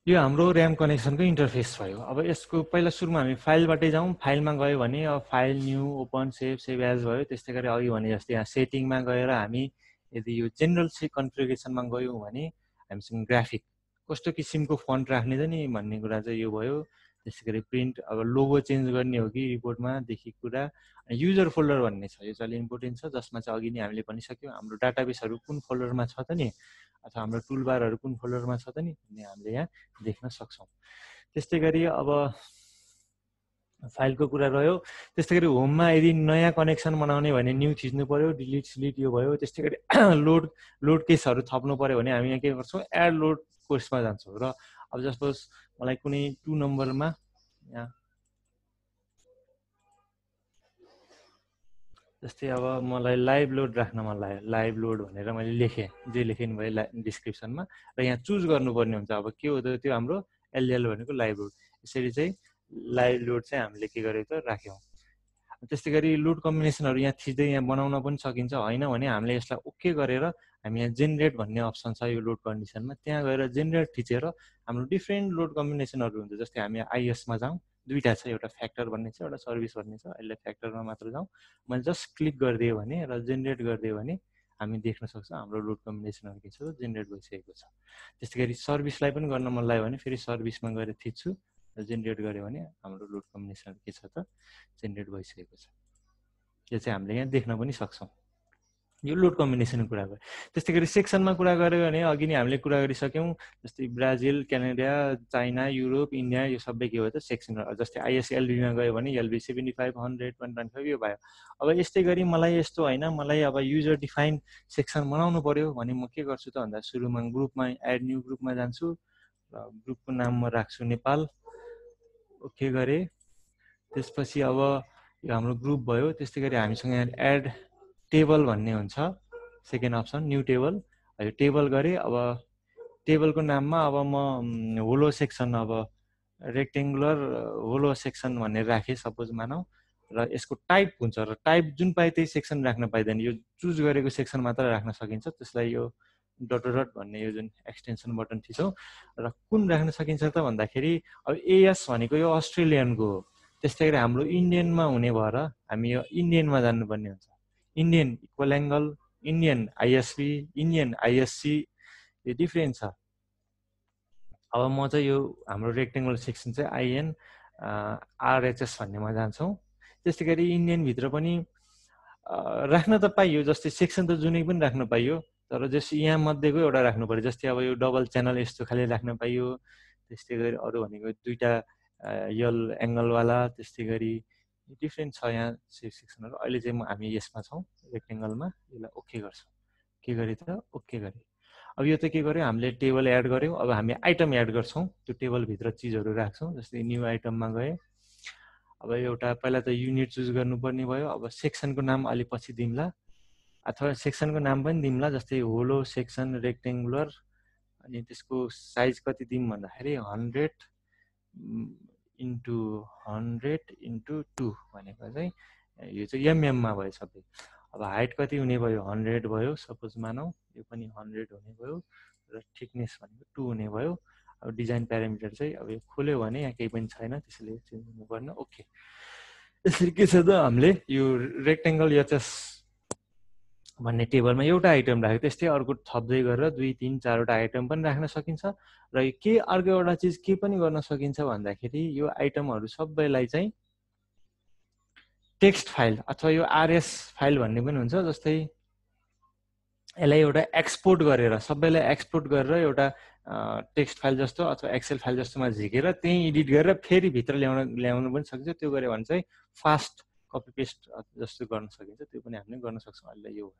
यो हाम्रो ऱ्याम कनेक्सनको इन्टरफेस भयो। अब यसको पहिला सुरुमा हामी फाइलबाटै जाउँ। फाइलमा गयो भने अब file new open save as भयो। त्यस्तै गरी अघि भने जस्तै यहाँ सेटिङमा गएर हामी यदि यो जेनरल कन्फिगरेसनमा गयौँ भने हामीसँग ग्राफिक कस्तो किसिमको फन्ट राख्ने त नि भन्ने कुरा चाहिँ यो भयो। त्यसै गरी प्रिन्ट, अब लोगो चेन्ज गर्ने हो कि रिपोर्टमा देखि कुरा। युजर फोल्डर भन्ने छ, यो चाहिँ इम्पोर्टेन्ट छ, जसमा चाहिँ अघि नै हामीले भनिसक्यौँ हाम्रो डाटाबेसहरू कुन फोल्डरमा छ त नि, अथवा हाम्रो टुलबारहरू कुन फोल्डरमा छ त नि भन्ने हामीले यहाँ देख्न सक्छौँ। त्यस्तै गरी अब फाइलको कुरा रह्यो। त्यस्तै गरी होममा यदि नयाँ कनेक्सन बनाउने भने न्यू थिच्नु पर्यो, डिलिट सिलिट यो भयो। त्यस्तै गरी लोड केसहरू थप्नु पर्यो भने हामी यहाँ के गर्छौँ, एड लोड कोर्समा जान्छौँ। र अब जस्तो मलाई कुनै 2 नम्बरमा यहाँ जस्तै अब मलाई लाइभ लोड राख्न मन लाग्यो, लाइभ लोड भनेर मैले लेखेँ, जे लेखेँ नि भयो डिस्क्रिप्सनमा, र यहाँ चुज गर्नुपर्ने हुन्छ। अब के हो त त्यो हाम्रो एलएल भनेको लाइभ लोड। यसरी चाहिँ लाइभ लोड चाहिँ हामीले के गरेको त राख्यौँ। त्यस्तै गरी लोड कम्बिनेसनहरू यहाँ थिच्दै यहाँ बनाउन पनि सकिन्छ। होइन भने हामीले यसलाई ओके गरेर हामी यहाँ जेनेरेट भन्ने अप्सन छ यो लोड कन्डिसनमा, त्यहाँ गएर जेनेरेट थिचेर हाम्रो डिफ्रेन्ट लोड कम्बिनेसनहरू हुन्छ। जस्तै हामी आइएसमा जाउँ, दुईवटा छ, एउटा फ्याक्टर भन्ने छ, एउटा सर्भिस भन्ने छ। अहिले फ्याक्टरमा मात्र जाउँ, मैले जस्ट क्लिक गरिदिएँ भने र जेनेरेट गरिदिएँ भने हामी देख्न सक्छौँ हाम्रो लोड कम्बिनेसनहरू के छ जेनेरेट भइसकेको छ। त्यस्तै गरी सर्भिसलाई पनि गर्न मन लाग्यो भने फेरि सर्भिसमा गएर थिच्छु र जेनेरेट गऱ्यो भने हाम्रो लोड कम्बिनेसन के छ त जेनेरेट भइसकेको छ। यो चाहिँ हामीले यहाँ देख्न पनि सक्छौँ। यो लोड कम्बिनेसनको कुरा गऱ्यो। त्यस्तै गरी सेक्सनमा कुरा गऱ्यो भने अघि नै हामीले कुरा गरिसक्यौँ, जस्तै Brazil, Canada, China, Europe, India, यो सबै के हो त सेक्सनहरू। जस्तै आइएसएलबीमा गयो भने एलबी 75, 100, 125 यो भयो। अब यस्तै गरी मलाई यस्तो होइन, मलाई अब युजर डिफाइन सेक्सन बनाउनु पर्यो भने म के गर्छु त भन्दा सुरुमा ग्रुपमा एड न्यू ग्रुपमा जान्छु र ग्रुपको नाम म राख्छु नेपाल, ओके गरेँ। त्यसपछि अब यो हाम्रो ग्रुप भयो। त्यस्तै गरी हामीसँग यहाँ एड टेबल भन्ने हुन्छ, सेकेन्ड अप्सन न्यू टेबल। यो टेबल गरेँ। अब टेबलको नाममा अब म होलो सेक्सन, अब रेक्टेङ्गुलर होलो सेक्सन भनेर राखेँ सपोज मानौ, र यसको टाइप हुन्छ, र टाइप जुन पाए त्यही सेक्सन राख्न पाइँदैन, यो चुज गरेको सेक्सन मात्र राख्न सकिन्छ। त्यसलाई यो डट डट भन्ने यो जुन एक्सटेन्सन बटन थिचौँ र कुन राख्न सकिन्छ त भन्दाखेरि अब एएस भनेको यो अस्ट्रेलियनको हो। त्यस्तै गरी हाम्रो इन्डियनमा हुने भएर हामी यो इन्डियनमा जानुपर्ने हुन्छ। Indian equal angle, Indian ISP, Indian ISC, यो डिफ्रेन्ट छ। अब म चाहिँ यो हाम्रो रेक्टेङ्गल सेक्सन चाहिँ आइएन आरएचएस भन्नेमा जान्छौँ। त्यस्तै गरी इन्डियनभित्र पनि राख्न त पाइयो, जस्तै सेक्सन त जुनै पनि राख्न पाइयो, तर जस्तै यहाँ मध्येको एउटा राख्नु पर्यो। जस्तै अब यो डबल च्यानल यस्तो खाले राख्न पाइयो। त्यस्तै गरी अरू भनेको दुईवटा यल एङ्गलवाला, त्यस्तै गरी डिफ्रेन्ट छ यहाँ सेक्सनहरू। अहिले चाहिँ हामी यसमा छौँ रेक्टेङ्गलमा, यसलाई ओके गर्छौँ। के गरे त ओके गरे। अब यो त के गर्यो, हामीले टेबल एड गऱ्यौँ। अब हामी आइटम एड गर्छौँ, त्यो टेबलभित्र चिजहरू राख्छौँ। जस्तै न्यू आइटममा गए, अब एउटा पहिला त युनिट चुज गर्नुपर्ने भयो। अब सेक्सनको नाम अलि पछि दिउँला, अथवा सेक्सनको नाम पनि दिउँला, जस्तै होलो सेक्सन रेक्टेङ्गुलर। अनि त्यसको साइज कति दिउँ भन्दाखेरि 100 × 100 × 2 भनेको चाहिँ यो चाहिँ एमएममा भयो सबै। अब हाइट कति हुने भयो, 100 भयो सपोज मानौ, यो पनि 100 हुने भयो, र थिकनेस भनेको 2 हुने भयो। अब डिजाइन प्यारामिटर चाहिँ अब यो खोल्यो भने यहाँ केही पनि छैन, त्यसैले चेन्ज हुनुपर्ने। ओके, यसरी के छ त हामीले यो रेक्टेङ्गल एचएस भन्ने टेबलमा एउटा आइटम राख्यो। त्यस्तै अर्को थप्दै गरेर 2, 3, 4वटा आइटम पनि राख्न सकिन्छ। र के अर्को एउटा चिज के पनि गर्न सकिन्छ भन्दाखेरि यो आइटमहरू सबैलाई चाहिँ टेक्स्ट फाइल अथवा यो आरएस फाइल भन्ने पनि हुन्छ। जस्तै यसलाई एउटा एक्सपोर्ट गरेर, सबैलाई एक्सपोर्ट गरेर एउटा टेक्स्ट फाइल जस्तो अथवा एक्सेल फाइल जस्तोमा झिकेर त्यहीँ एडिट गरेर फेरि भित्र ल्याउनु पनि सकिन्छ। त्यो गऱ्यो भने चाहिँ फास्ट कपी पेस्ट जस्तो गर्न सकिन्छ, त्यो पनि हामीले गर्न सक्छौँ। अहिले यो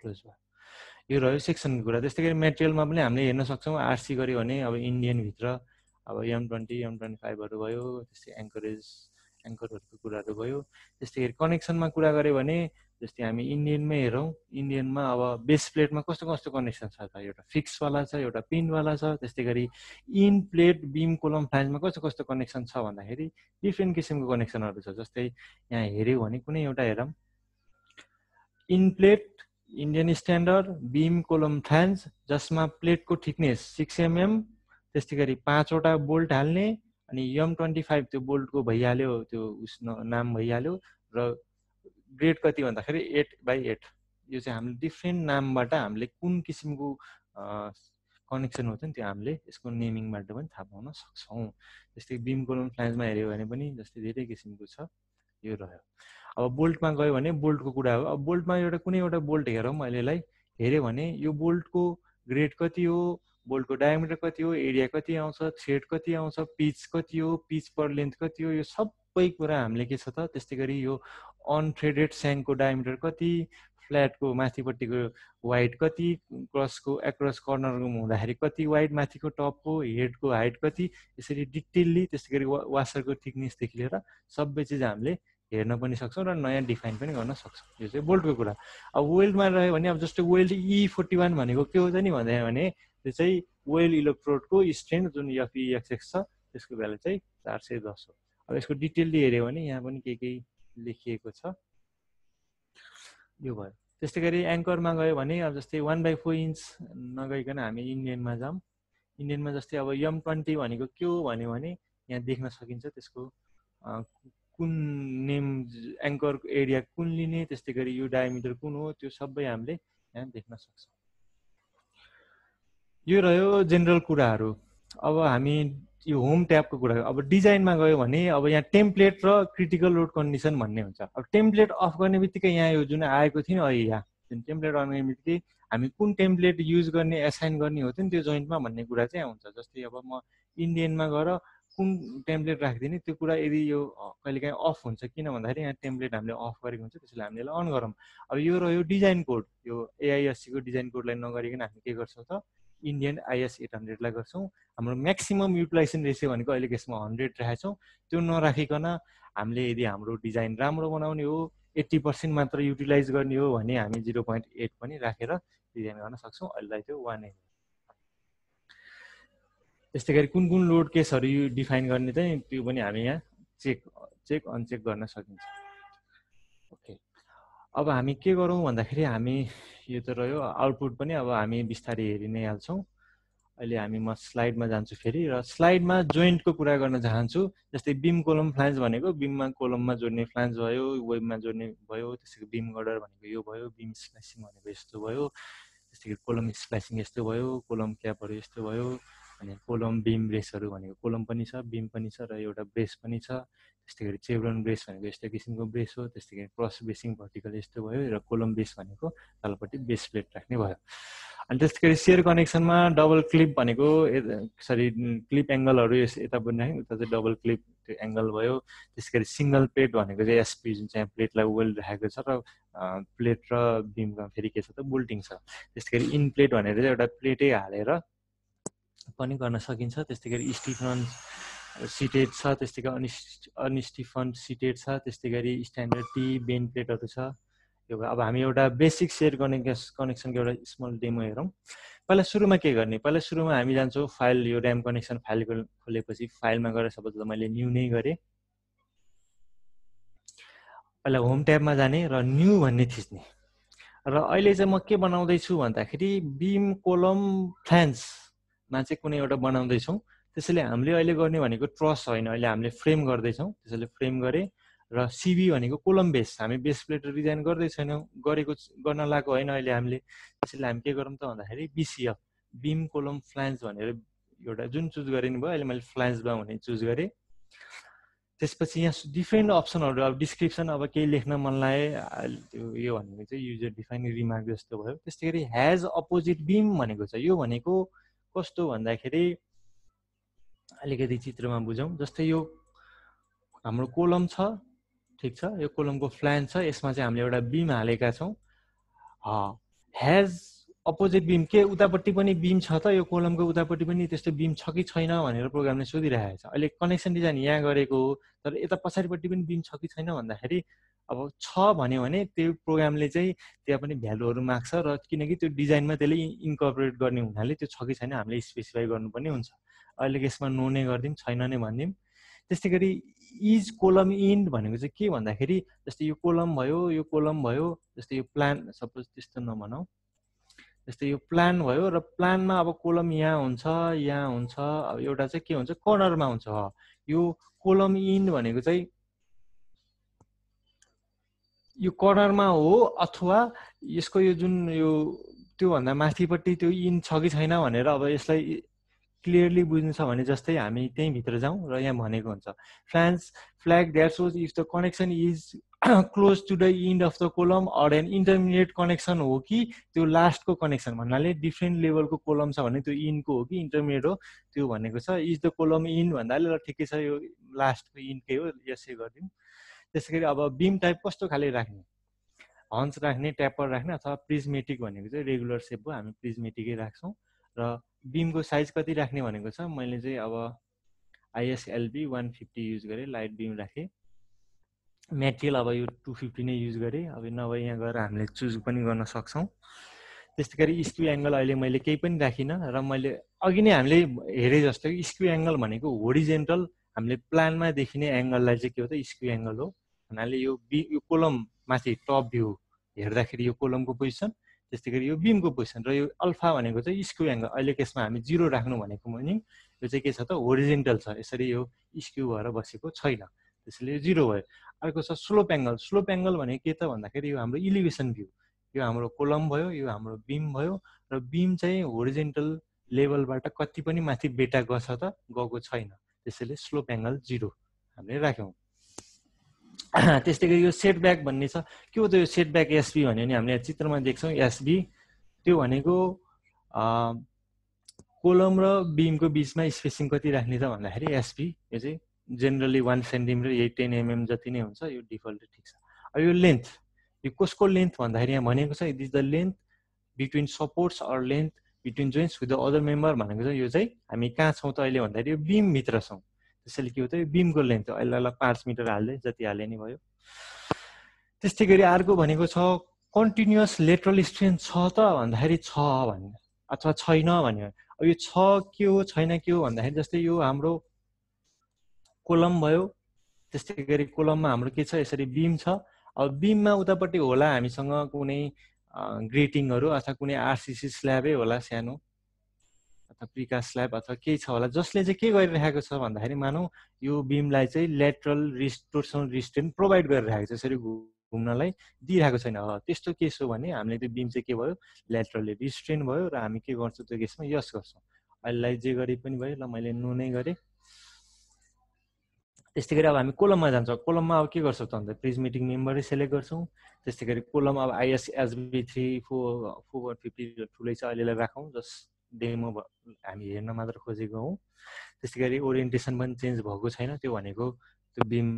क्लोज भयो। यो रह्यो सेक्सनको कुरा। त्यस्तै गरी मेटेरियलमा पनि हामीले हेर्न सक्छौँ। आरसी गऱ्यो भने अब इन्डियनभित्र अब M20, M25हरू भयो। त्यस्तै एङ्करहरूको कुराहरू भयो। त्यस्तै गरी कनेक्सनमा कुरा गऱ्यो भने जस्तै हामी इन्डियनमै हेरौँ, इन्डियनमा अब बेस प्लेटमा कस्तो कस्तो कनेक्सन छ त, एउटा फिक्सवाला छ, एउटा पिनवाला छ। त्यस्तै गरी इन प्लेट बिम कोलम फ्लान्जमा कस्तो कस्तो कनेक्सन छ भन्दाखेरि डिफ्रेन्ट किसिमको कनेक्सनहरू छ। जस्तै यहाँ हेऱ्यौँ भने कुनै एउटा हेरौँ, in plate Indian standard beam column फ्लान्ज, जसमा प्लेटको थिकनेस 6 mm, त्यस्तै गरी 5 वटा बोल्ट हाल्ने, अनि M25 त्यो बोल्टको भइहाल्यो, त्यो उस नाम भइहाल्यो। र ग्रेड कति भन्दाखेरि 8/8। यो चाहिँ हामीले डिफ्रेन्ट नामबाट हामीले कुन किसिमको कनेक्सन हुन्छ नि त्यो हामीले यसको नेमिङबाट पनि थाहा पाउन सक्छौँ। जस्तै बिम कोलम फ्लान्जमा हेऱ्यो भने पनि जस्तै धेरै किसिमको छ। यो रह्यो। अब बोल्टमा गयो भने बोल्टको कुरा हो। अब बोल्टमा एउटा कुनै एउटा बोल्ट हेरौँ, अहिलेलाई हेऱ्यो भने यो बोल्टको ग्रेड कति हो, बोल्टको डायमिटर कति हो, एरिया कति आउँछ, थ्रेड कति आउँछ, पिच कति हो, पिच पर लेन्थ कति हो, यो सबै कुरा हामीले के छ त। त्यस्तै गरी यो अनथ्रेडेड स्याङको डायमिटर कति, फ्ल्याटको माथिपट्टिको वाइड कति, क्रसको एक्रस कर्नरको हुँदाखेरि कति वाइड, माथिको टपको हेडको हाइट कति, यसरी डिटेलली। त्यस्तै गरी वासरको थिकनेसदेखि लिएर सबै चिज हामीले हेर्न पनि सक्छौँ र नयाँ डिफाइन पनि गर्न सक्छौँ। यो चाहिँ बोल्टको कुरा। अब वेल्डमा रह्यो भने अब जस्तो वेल्ड E41 भनेको के हुन्छ नि भन्यो भने त्यो चाहिँ वेल्ड इलेक्ट्रोडको स्ट्रेन्थ जुन FeXX छ त्यसको भ्यालु चाहिँ 410 हो। अब यसको डिटेलली हेऱ्यो भने यहाँ पनि केही लेखिएको छ। यो भयो। त्यस्तै गरी एङ्करमा गयो भने अब जस्तै 1/4 इन्च नगइकन हामी इन्डियनमा जाऊँ। इन्डियनमा जस्तै अब M20 भनेको के हो भन्यो भने यहाँ देख्न सकिन्छ त्यसको कुन नेम, एङ्कर एरिया कुन लिने, त्यस्तै गरी यो डायमिटर कुन हो, त्यो सबै हामीले यहाँ देख्न सक्छौँ। यो रह्यो जेनरल कुराहरू। अब हामी यो होम ट्याबको कुरा, अब डिजाइनमा गयो भने अब यहाँ टेम्प्लेट र क्रिटिकल लोड कन्डिसन भन्ने हुन्छ। अब टेम्प्लेट अफ गर्ने बित्तिकै यहाँ यो जुन आएको थियो नि अहिले, यहाँ जुन टेम्प्लेट अन गर्ने बित्तिकै हामी कुन टेम्प्लेट युज गर्ने, एसाइन गर्ने हो त्यो जोइन्टमा भन्ने कुरा चाहिँ आउँछ। जस्तै अब म इन्डियनमा गएर कुन टेम्प्लेट राखिदिने, त्यो कुरा यदि यो कहिलेकाहीँ अफ हुन्छ, किन भन्दाखेरि यहाँ टेम्प्लेट हामीले अफ गरेको हुन्छ, त्यसैले हामीले यसलाई अन गरौँ। अब यो रह्यो डिजाइन कोड। यो AISC को डिजाइन कोडलाई नगरिकन हामी के गर्छौँ त, इन्डियन IS 800 लाई गर्छौँ। हाम्रो म्याक्सिमम युटिलाइजेसन रेसियो भनेको अहिले यसमा 100 राखेको छौँ। त्यो नराखिकन हामीले यदि हाम्रो डिजाइन राम्रो बनाउने हो, 80% मात्र युटिलाइज गर्ने हो भने हामी 0.8 पनि राखेर डिजाइन गर्न सक्छौँ। अहिले त्यो 1 हो। त्यस्तै गरी कुन कुन लोड केसहरू डिफाइन गर्ने चाहिँ त्यो पनि हामी यहाँ चेक अनचेक गर्न सकिन्छ। ओके, अब हामी के गरौँ भन्दाखेरि हामी यो त रह्यो आउटपुट पनि अब हामी बिस्तारै हेरि नै हाल्छौँ। अहिले म स्लाइडमा जान्छु फेरि, र स्लाइडमा जोइन्टको कुरा गर्न चाहन्छु। जस्तै बिम कोलम फ्लान्ज भनेको बिममा कोलममा जोड्ने फ्लान्ज भयो, वेबमा जोड्ने भयो। त्यसै बिम गर्डर भनेको यो भयो, बिम स्लाइसिङ भनेको यस्तो भयो, त्यस्तै गरी कोलम स्लाइसिङ यस्तो भयो, कोलम क्यापहरू यस्तो भयो। अनि कोलम बिम ब्रेसहरू भनेको कोलम पनि छ, बिम पनि छ, र एउटा ब्रेस पनि छ। त्यस्तै गरी चेभ्रोन ब्रेस भनेको यस्तो किसिमको ब्रेस हो। त्यस्तै गरी क्रस ब्रेसिङ भर्टिकल यस्तो भयो, र कोलम बेस भनेको तलपट्टि बेस प्लेट राख्ने भयो। अनि त्यस्तै गरी सेयर कनेक्सनमा डबल क्लिप भनेको क्लिप एङ्गलहरू यता पनि राख्ने, उता चाहिँ डबल क्लिप त्यो एङ्गल भयो। त्यसै गरी सिङ्गल प्लेट भनेको चाहिँ SP जुन चाहिँ प्लेटलाई वेल्ड राखेको छ, र प्लेट र बिममा फेरि के छ त बोल्टिङ छ। त्यस्तै गरी इन प्लेट भनेर चाहिँ एउटा प्लेटै हालेर पनि गर्न सकिन्छ। त्यस्तै गरी स्टिफन सिटेड छ, त्यस्तै गरी अनस्टिफन सिटेड छ, त्यस्तै गरी स्ट्यान्डर्ड टी बेन प्लेटहरू छ। यो अब हामी एउटा बेसिक सेयर कनेक्सनको एउटा स्मल डेमो हेरौँ। पहिला सुरुमा के गर्ने, पहिला सुरुमा हामी जान्छौँ फाइल, यो ऱ्याम कनेक्सन फाइल खोलेपछि फाइलमा गएर सपोज मैले न्यू नै गरेँ। पहिला होम ट्याबमा जाने र न्यू भन्ने थिच्ने। र अहिले चाहिँ म के बनाउँदैछु भन्दाखेरि बिम कोलम फ्लान्जमा चाहिँ कुनै एउटा बनाउँदैछौँ। त्यसैले हामीले अहिले गर्ने भनेको ट्रस होइन, अहिले हामीले फ्रेम गर्दैछौँ। त्यसैले फ्रेम गरेँ, र CB भनेको कोलम बेस, हामी बेस प्लेट डिजाइन गर्दै छैनौँ, गर्न लागेको होइन अहिले हामीले। त्यसैले हामी के गरौँ त भन्दाखेरि BCF बिम कोलम फ्लान्ज भनेर एउटा जुन चुज गरेँ नि भयो, अहिले मैले फ्लान्जमा भने चुज गरेँ। त्यसपछि यहाँ डिफ्रेन्ट अप्सनहरू, अब डिस्क्रिप्सन, अब केही लेख्न मन लागे यो भनेको चाहिँ युजर डिफाइन रिमार्क जस्तो भयो। त्यस्तै गरी हेज अपोजिट बिम भनेको छ। यो भनेको कस्तो भन्दाखेरि अलिकति चित्रमा बुझौँ। जस्तै यो हाम्रो कोलम छ, ठिक छ, यो कोलमको फ्लान्ज छ, यसमा चाहिँ हामीले एउटा बिम हालेका छौँ। हेज अपोजिट बिम के उतापट्टि पनि बिम छ त, यो कोलमको उतापट्टि पनि त्यस्तो बिम छ कि छैन भनेर प्रोग्रामले सोधिरहेको छ। अहिले कनेक्सन डिजाइन यहाँ गरेको हो, तर यता पछाडिपट्टि पनि बिम छ कि छैन भन्दाखेरि अब छ भन्यो भने त्यो प्रोग्रामले चाहिँ त्यहाँ पनि भ्यालुहरू माग्छ, र किनकि त्यो डिजाइनमा त्यसले इन्कर्पोरेट गर्ने हुनाले त्यो छ कि छैन हामीले स्पेसिफाई गर्नुपर्ने हुन्छ। अहिलेको यसमा नो नै गरिदिउँ, छैन नै भनिदिउँ। त्यस्तै गरी इज कोलम इन भनेको चाहिँ के भन्दाखेरि जस्तै यो कोलम भयो, यो कोलम भयो, जस्तै यो प्लान सपोज त्यस्तो नभनौँ, जस्तै यो प्लान भयो र प्लानमा अब कोलम यहाँ हुन्छ, यहाँ हुन्छ, अब एउटा चाहिँ के हुन्छ कर्नरमा हुन्छ। यो कोलम इन भनेको चाहिँ यो कर्नरमा हो, अथवा यसको यो जुन यो त्योभन्दा माथिपट्टि त्यो इन छ कि छैन भनेर अब यसलाई क्लियरली बुझ्नु छ भने जस्तै हामी त्यही भित्र जाउँ र यहाँ भनेको हुन्छ flag that shows if the connection is close to the end of the column or an intermediate connection हो कि त्यो लास्टको कनेक्सन भन्नाले डिफ्रेन्ट लेभलको कोलम छ भने त्यो इनको हो कि इन्टरमिडिएट हो त्यो भनेको छ। इज द कोलम इन भन्नाले ल ठिकै छ, यो लास्टको इनकै हो, यसै गरिदिउँ। त्यसै गरी अब बिम टाइप कस्तो खाले राख्ने, हन्च राख्ने, ट्यापर राख्ने, अथवा प्रिजमेटिक भनेको चाहिँ रेगुलर सेप हो, हामी प्रिजमेटिकै राख्छौँ। र बिमको साइज कति राख्ने भनेको छ, मैले चाहिँ अब ISLB 150 युज गरेँ, लाइट बिम राखेँ। मेटेरियल अब यो 250 नै युज गरेँ। अब नभए यहाँ गएर हामीले चुज पनि गर्न सक्छौँ। त्यस्तै गरी स्क्यु एङ्गल अहिले मैले केही पनि राखिनँ, र मैले अघि नै हामीले हेरे जस्तो स्क्यु एङ्गल भनेको होरिजेन्टल हामीले प्लानमा देखिने एङ्गललाई चाहिँ के हो त स्क्यु एङ्गल हो। भन्नाले यो कोलम माथि टप भ्यू हेर्दाखेरि यो कोलमको पोजिसन, त्यस्तै गरी यो बिमको पोजिसन, र यो अल्फा भनेको चाहिँ स्क्यु एङ्गल। अहिले यसमा हामी 0 राख्नु भनेको पनि यो चाहिँ के छ त होरिजेन्टल छ, यसरी यो स्क्यु भएर बसेको छैन, त्यसैले यो 0 भयो। अर्को छ स्लोप एङ्गल। स्लोप एङ्गल भनेको के त भन्दाखेरि यो हाम्रो इलिभेसन भ्यू, यो हाम्रो कोलम भयो, यो हाम्रो बिम भयो, र बिम चाहिँ होरिजेन्टल लेभलबाट कति पनि माथि बेटा गछ त गएको छैन, त्यसैले स्लोप एङ्गल 0 हामीले राख्यौँ। त्यस्तै गरी यो सेटब्याक भन्ने छ। के हो त यो सेटब्याक एसबी भन्यो भने हामीले चित्रमा देख्छौँ एसबी त्यो भनेको कोलम र बिमको बिचमा स्पेसिङ कति राख्ने त भन्दाखेरि एसबी यो चाहिँ जेनरली 1 सेन्टिमिटर, यही 10 mm जति नै हुन्छ, यो डिफल्ट ठिक छ। अब यो लेन्थ, यो कसको लेन्थ भन्दाखेरि यहाँ भनेको छ it is the length between supports or length between joints with the other member भनेको चाहिँ यो चाहिँ हामी कहाँ छौँ त अहिले भन्दाखेरि यो बिमभित्र छौँ, त्यसैले के हो त यो बिमको लेन्थ हो। अहिले 5 मिटर हाल्दै जति हाले नि भयो। त्यस्तै गरी अर्को भनेको छ कन्टिन्युअस लेटरल स्ट्रेन छ त भन्दाखेरि छ भन्ने, अथवा छैन भन्यो। अब यो छ के हो छैन के हो भन्दाखेरि जस्तै यो हाम्रो कोलम भयो, त्यस्तै गरी कोलममा हाम्रो के छ यसरी बिम छ। अब बिममा उतापट्टि होला हामीसँग कुनै ग्रेटिङहरू अथवा कुनै आरसिसी स्ल्याबै होला सानो, अथवा प्रिकास्ट स्ल्याब अथवा केही छ होला जसले चाहिँ के गरिरहेको छ भन्दाखेरि मानौ यो बिमलाई चाहिँ लेटरल टोर्सनल रिस्ट्रेन प्रोभाइड गरिरहेको छ, यसरी घुम्नलाई दिइरहेको छैन। त्यस्तो केस हो भने हामीले त्यो बिम चाहिँ के भयो लेटरली रिस्ट्रेन भयो, र हामी के गर्छौँ त्यो केसमा यस गर्छौँ। अहिलेलाई जे गरे पनि भयो, ल मैले नो नै गरेँ। त्यस्तै गरी अब हामी कोलममा जान्छौँ। कोलममा अब के गर्छौँ त भन्दा प्रिजमेटिक मेम्बरै सेलेक्ट गर्छौँ। त्यस्तै गरी कोलम अब ISLB 450 ठुलै छ, अहिलेलाई राखौँ जस डेमो हामी हेर्न मात्र खोजेको हौँ। त्यस्तै गरी ओरिएन्टेसन पनि चेन्ज भएको छैन, त्यो भनेको त्यो बिम